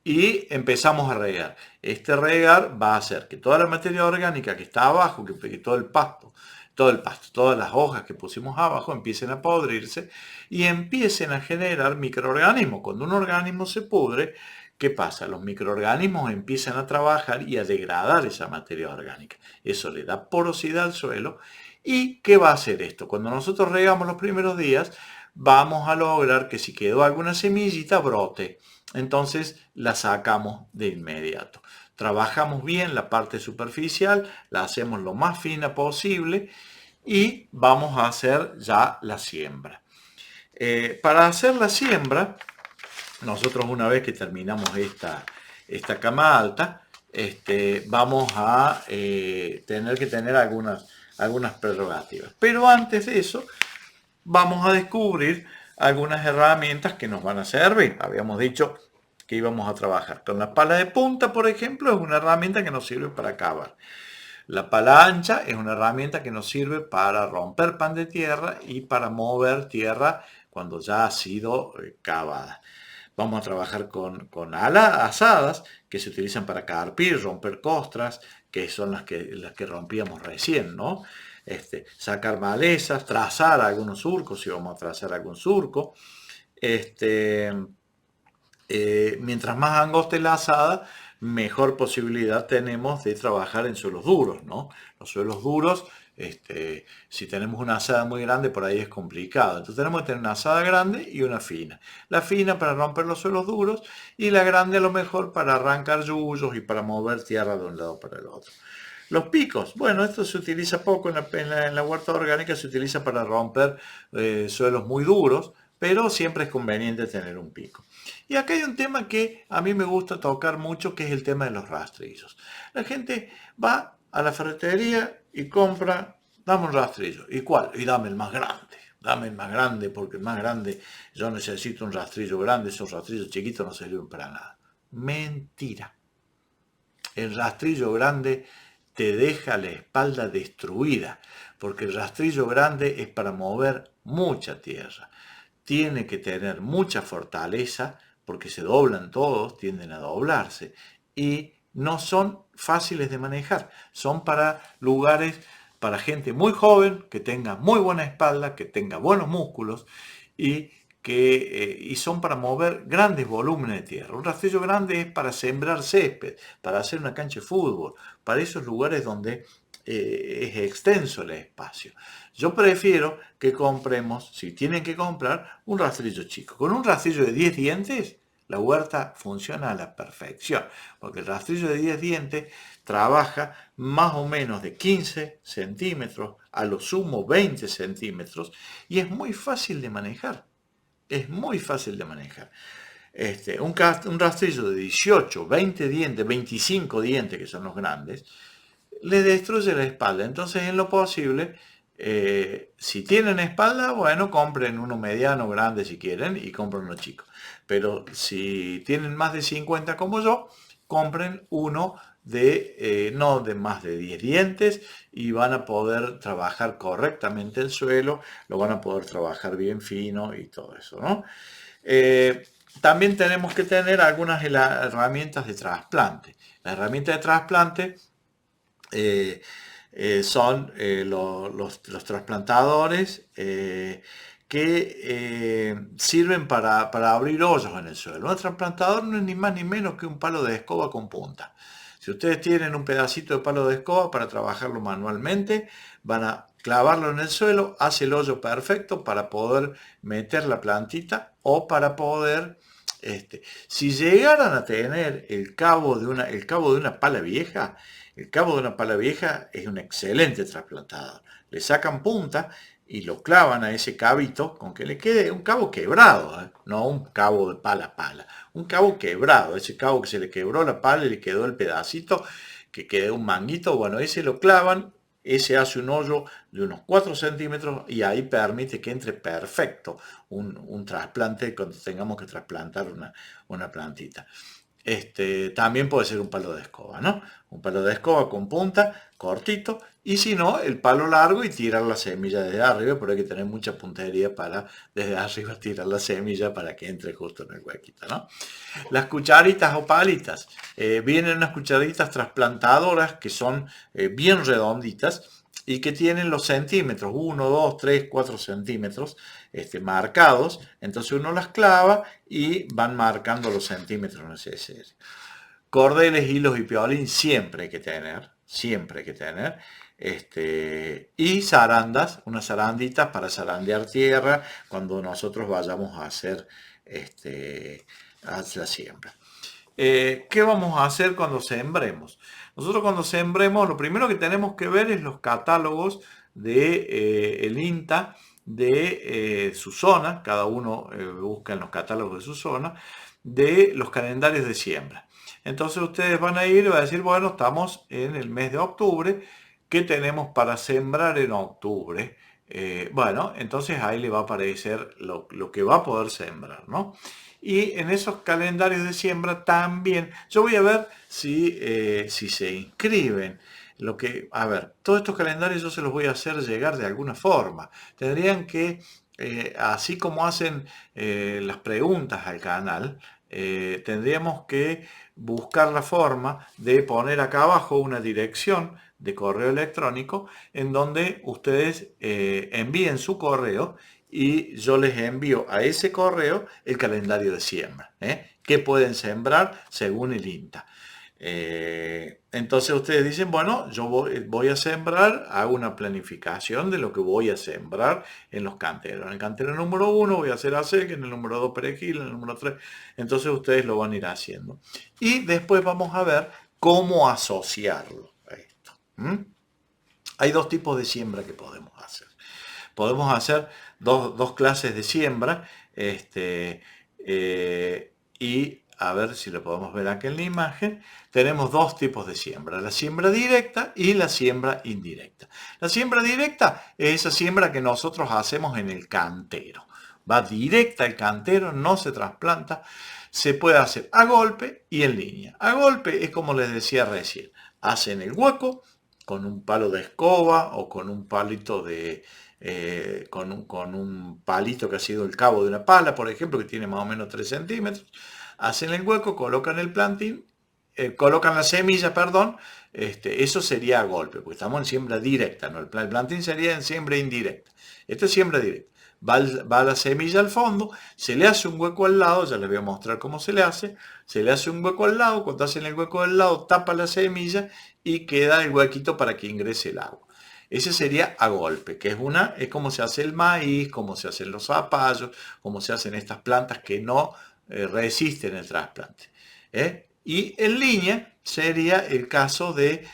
y empezamos a regar. Este regar va a hacer que toda la materia orgánica que está abajo, que todo el pasto, todas las hojas que pusimos abajo empiecen a podrirse y empiecen a generar microorganismos. Cuando un organismo se pudre, ¿qué pasa? Los microorganismos empiezan a trabajar y a degradar esa materia orgánica. Eso le da porosidad al suelo. ¿Y qué va a hacer esto? Cuando nosotros regamos los primeros días, vamos a lograr que si quedó alguna semillita, brote. Entonces la sacamos de inmediato. Trabajamos bien la parte superficial, la hacemos lo más fina posible y vamos a hacer ya la siembra. Para hacer la siembra, nosotros una vez que terminamos esta cama alta, vamos a tener que tener algunas prerrogativas. Pero antes de eso, vamos a descubrir algunas herramientas que nos van a servir. Habíamos dicho que íbamos a trabajar con la pala de punta, por ejemplo, es una herramienta que nos sirve para cavar. La pala ancha es una herramienta que nos sirve para romper pan de tierra y para mover tierra cuando ya ha sido cavada. Vamos a trabajar con alas asadas que se utilizan para carpir, romper costras, que son las que rompíamos recién, ¿no? Sacar malezas, trazar algunos surcos, si vamos a trazar algún surco. Mientras más angosta es la asada, mejor posibilidad tenemos de trabajar en suelos duros, ¿no? Los suelos duros, si tenemos una asada muy grande, por ahí es complicado. Entonces tenemos que tener una asada grande y una fina. La fina para romper los suelos duros y la grande a lo mejor para arrancar yuyos y para mover tierra de un lado para el otro. Los picos, bueno, esto se utiliza poco en la huerta orgánica, se utiliza para romper suelos muy duros, pero siempre es conveniente tener un pico. Y acá hay un tema que a mí me gusta tocar mucho, que es el tema de los rastrillos. La gente va a la ferretería y compra, dame un rastrillo. ¿Y cuál? Y dame el más grande, porque el más grande, yo necesito un rastrillo grande, esos rastrillos chiquitos no sirven para nada. Mentira. El rastrillo grande te deja la espalda destruida, porque el rastrillo grande es para mover mucha tierra. Tiene que tener mucha fortaleza, porque se doblan todos, tienden a doblarse, y no son fáciles de manejar. Son para lugares, para gente muy joven, que tenga muy buena espalda, que tenga buenos músculos, y son para mover grandes volúmenes de tierra. Un rastrillo grande es para sembrar césped, para hacer una cancha de fútbol, para esos lugares donde es extenso el espacio. Yo prefiero que compremos, si tienen que comprar, un rastrillo chico. Con un rastrillo de 10 dientes, la huerta funciona a la perfección, porque el rastrillo de 10 dientes trabaja más o menos de 15 centímetros, a lo sumo 20 centímetros, y es muy fácil de manejar. Es muy fácil de manejar. Un rastrillo de 18, 20 dientes, 25 dientes, que son los grandes, le destruye la espalda. Entonces, en lo posible, si tienen espalda, bueno, compren uno mediano, grande si quieren, y compren uno chico. Pero si tienen más de 50 como yo, compren uno no de más de 10 dientes y van a poder trabajar correctamente el suelo, lo van a poder trabajar bien fino y todo eso, ¿no? También tenemos que tener algunas herramientas de trasplante. La herramienta de trasplante son los trasplantadores que sirven para abrir hoyos en el suelo. Un trasplantador no es ni más ni menos que un palo de escoba con punta. Si ustedes tienen un pedacito de palo de escoba para trabajarlo manualmente, van a clavarlo en el suelo, hace el hoyo perfecto para poder meter la plantita o para poder, si llegaran a tener el cabo de una pala vieja, el cabo de una pala vieja es un excelente trasplantador. Le sacan punta y lo clavan a ese cabito con que le quede un cabo quebrado, no un cabo de pala a pala, un cabo quebrado, ese cabo que se le quebró la pala y le quedó el pedacito, que quedó un manguito, bueno, ese lo clavan, ese hace un hoyo de unos 4 centímetros y ahí permite que entre perfecto un trasplante cuando tengamos que trasplantar una plantita. También puede ser un palo de escoba, ¿no? Un palo de escoba con punta, cortito, Y si no, el palo largo y tirar la semilla desde arriba, pero hay que tener mucha puntería para desde arriba tirar la semilla para que entre justo en el huequito, ¿no? Las cucharitas o palitas. Vienen unas cucharitas trasplantadoras que son bien redonditas y que tienen los centímetros, 1, 2, 3, 4 centímetros marcados. Entonces uno las clava y van marcando los centímetros necesarios. Cordeles, hilos y piolín siempre hay que tener. Y zarandas, unas zaranditas para zarandear tierra cuando nosotros vayamos a hacer la siembra. ¿Qué vamos a hacer cuando sembremos? Nosotros cuando sembremos, lo primero que tenemos que ver es los catálogos de el INTA de su zona, cada uno busca en los catálogos de su zona, de los calendarios de siembra. Entonces ustedes van a ir y van a decir, bueno, estamos en el mes de octubre, ¿qué tenemos para sembrar en octubre? Bueno, entonces ahí le va a aparecer lo que va a poder sembrar, ¿no? Y en esos calendarios de siembra también, yo voy a ver si se inscriben. A ver, todos estos calendarios yo se los voy a hacer llegar de alguna forma. Tendrían que, así como hacen las preguntas al canal, tendríamos que buscar la forma de poner acá abajo una dirección de correo electrónico en donde ustedes envíen su correo y yo les envío a ese correo el calendario de siembra, que pueden sembrar según el INTA. Entonces ustedes dicen, bueno, yo voy a sembrar, hago una planificación de lo que voy a sembrar en los canteros. En el cantero número 1 voy a hacer acelga, en el número 2 perejil, en el número 3. Entonces ustedes lo van a ir haciendo. Y después vamos a ver cómo asociarlo a esto. Hay dos tipos de siembra que podemos hacer. Podemos hacer dos clases de siembra y a ver si lo podemos ver aquí en la imagen. Tenemos dos tipos de siembra, la siembra directa y la siembra indirecta. La siembra directa es esa siembra que nosotros hacemos en el cantero. Va directa al cantero, no se trasplanta. Se puede hacer a golpe y en línea. A golpe es como les decía recién. Hacen el hueco con un palo de escoba o con un palito con un palito que ha sido el cabo de una pala, por ejemplo, que tiene más o menos 3 centímetros. Hacen el hueco, colocan el plantín, colocan la semilla, perdón, eso sería a golpe, porque estamos en siembra directa, ¿no? El plantín sería en siembra indirecta. Esto es siembra directa. Va la semilla al fondo, se le hace un hueco al lado, ya les voy a mostrar cómo se le hace un hueco al lado, cuando hacen el hueco al lado, tapa la semilla y queda el huequito para que ingrese el agua. Ese sería a golpe, que es como se hace el maíz, como se hacen los zapallos, como se hacen estas plantas que no resisten el trasplante. Y en línea sería el caso de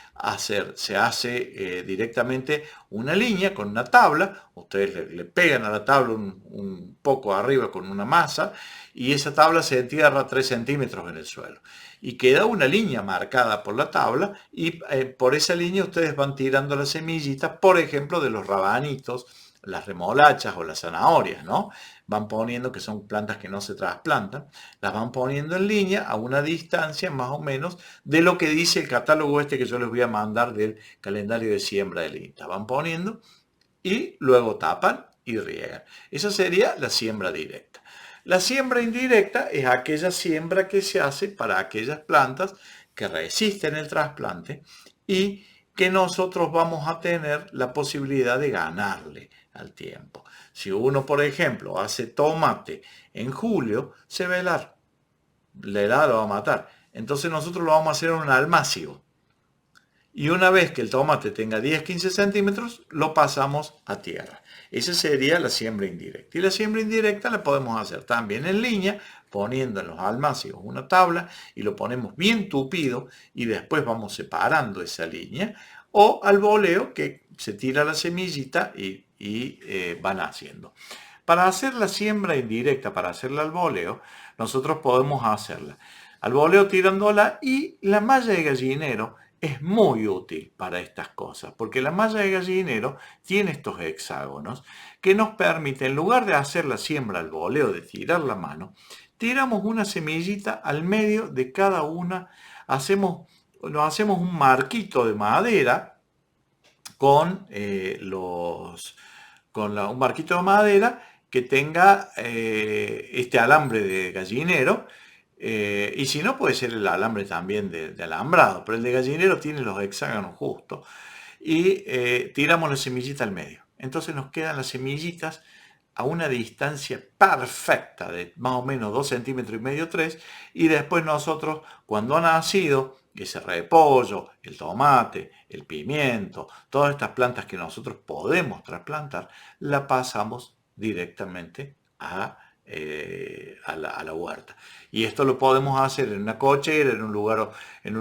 se hace directamente una línea con una tabla, ustedes le pegan a la tabla un poco arriba con una masa y esa tabla se entierra 3 centímetros en el suelo. Y queda una línea marcada por la tabla y por esa línea ustedes van tirando las semillitas, por ejemplo, de los rabanitos, las remolachas o las zanahorias, ¿no? Van poniendo, que son plantas que no se trasplantan, las van poniendo en línea a una distancia más o menos de lo que dice el catálogo que yo les voy a mandar del calendario de siembra del INTA. Van poniendo y luego tapan y riegan. Esa sería la siembra directa. La siembra indirecta es aquella siembra que se hace para aquellas plantas que resisten el trasplante y que nosotros vamos a tener la posibilidad de ganarle al tiempo. Si uno, por ejemplo, hace tomate en julio, se va a helar. La helada lo va a matar. Entonces nosotros lo vamos a hacer en un almácigo. Y una vez que el tomate tenga 10-15 centímetros, lo pasamos a tierra. Esa sería la siembra indirecta. Y la siembra indirecta la podemos hacer también en línea, poniendo en los almácigos una tabla y lo ponemos bien tupido y después vamos separando esa línea. O al voleo, que se tira la semillita y van haciendo. Para hacer la siembra indirecta, para hacerla al voleo, nosotros podemos hacerla al voleo tirándola y la malla de gallinero es muy útil para estas cosas, porque la malla de gallinero tiene estos hexágonos que nos permiten, en lugar de hacer la siembra al voleo, de tirar la mano, tiramos una semillita al medio de cada una, nos hacemos un marquito de madera con, un barquito de madera que tenga este alambre de gallinero, y si no puede ser el alambre también de alambrado, pero el de gallinero tiene los hexágonos justos, y tiramos la semillita al medio. Entonces nos quedan las semillitas a una distancia perfecta de más o menos 2,5 centímetros, 3, y después nosotros, cuando ha nacido ese repollo, el tomate, el pimiento, todas estas plantas que nosotros podemos trasplantar, la pasamos directamente a la huerta. Y esto lo podemos hacer en una cochera, en un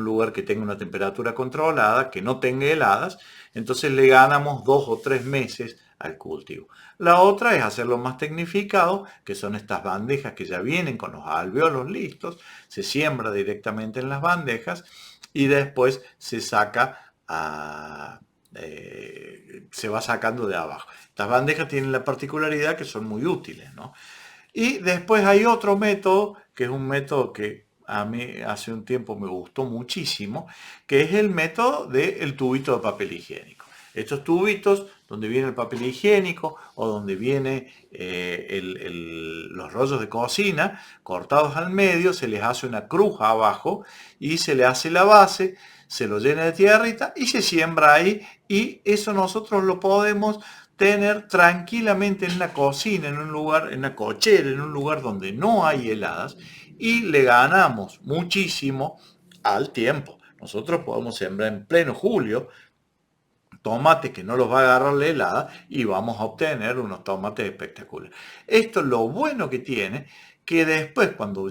lugar que tenga una temperatura controlada, que no tenga heladas, entonces le ganamos 2 o 3 meses al cultivo. La otra es hacerlo más tecnificado, que son estas bandejas que ya vienen con los alvéolos listos, se siembra directamente en las bandejas y después se saca se va sacando de abajo. Estas bandejas tienen la particularidad que son muy útiles, ¿no? Y después hay otro método, que es un método que a mí hace un tiempo me gustó muchísimo, que es el método del tubito de papel higiénico. Estos tubitos donde viene el papel higiénico o donde viene los rollos de cocina cortados al medio, se les hace una cruz abajo y se le hace la base, se lo llena de tierrita y se siembra ahí, y eso nosotros lo podemos tener tranquilamente en la cocina, en un lugar, en la cochera, en un lugar donde no hay heladas, y le ganamos muchísimo al tiempo. Nosotros podemos sembrar en pleno julio tomates que no los va a agarrar la helada y vamos a obtener unos tomates espectaculares. Esto es lo bueno que tiene, que después cuando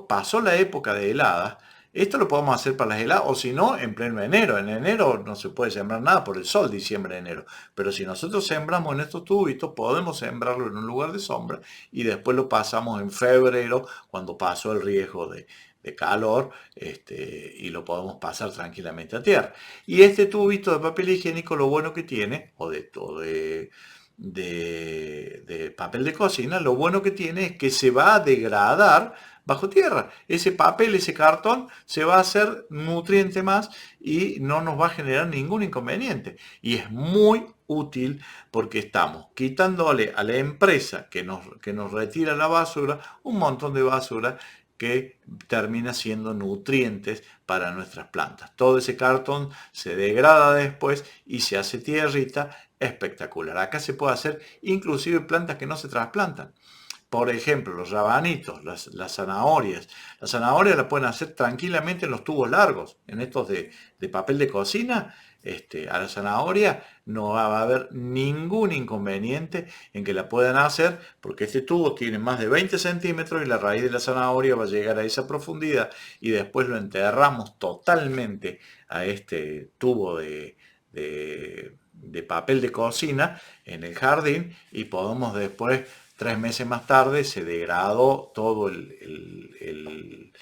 pasó la época de heladas, esto lo podemos hacer para las heladas, o si no, en pleno enero. En enero no se puede sembrar nada por el sol, diciembre, enero. Pero si nosotros sembramos en estos tubitos, podemos sembrarlo en un lugar de sombra y después lo pasamos en febrero, cuando pasó el riesgo de calor, y lo podemos pasar tranquilamente a tierra. Y este tubito de papel higiénico, lo bueno que tiene, o de papel de cocina, lo bueno que tiene es que se va a degradar bajo tierra. Ese papel, ese cartón, se va a hacer nutriente más y no nos va a generar ningún inconveniente. Y es muy útil porque estamos quitándole a la empresa que nos retira la basura un montón de basura que termina siendo nutrientes para nuestras plantas. Todo ese cartón se degrada después y se hace tierrita espectacular. Acá se puede hacer inclusive plantas que no se trasplantan. Por ejemplo, los rabanitos, las zanahorias. Las zanahorias las pueden hacer tranquilamente en los tubos largos, en estos de papel de cocina. A la zanahoria no va a haber ningún inconveniente en que la puedan hacer, porque este tubo tiene más de 20 centímetros y la raíz de la zanahoria va a llegar a esa profundidad, y después lo enterramos totalmente a este tubo de papel de cocina en el jardín, y podemos después, 3 meses más tarde, se degradó todo el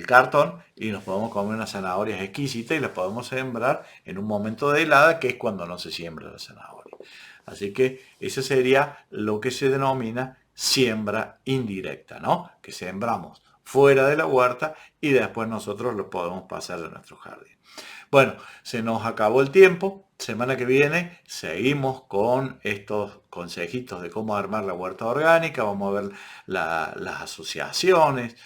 cartón y nos podemos comer unas zanahorias exquisitas y las podemos sembrar en un momento de helada, que es cuando no se siembra la zanahoria. Así que eso sería lo que se denomina siembra indirecta, ¿no? Que sembramos fuera de la huerta y después nosotros lo podemos pasar a nuestro jardín. Bueno, se nos acabó el tiempo. Semana que viene seguimos con estos consejitos de cómo armar la huerta orgánica. Vamos a ver las asociaciones.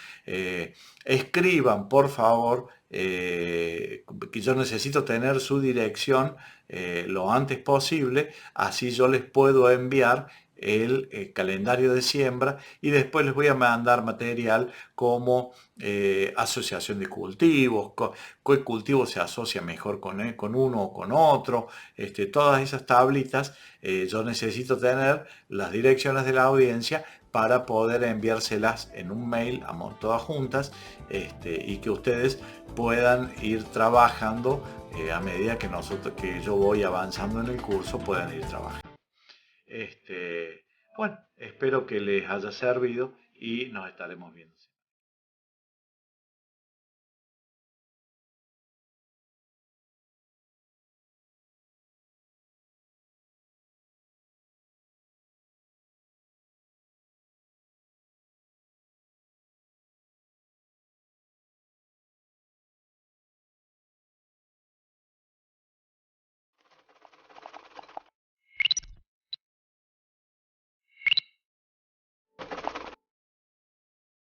Escriban, por favor, que yo necesito tener su dirección lo antes posible. Así yo les puedo enviar el calendario de siembra, y después les voy a mandar material como asociación de cultivos, qué cultivo se asocia mejor con uno o con otro, todas esas tablitas. Yo necesito tener las direcciones de la audiencia para poder enviárselas en un mail todas juntas, y que ustedes puedan ir trabajando a medida que yo voy avanzando en el curso, puedan ir trabajando. Bueno, espero que les haya servido y nos estaremos viendo.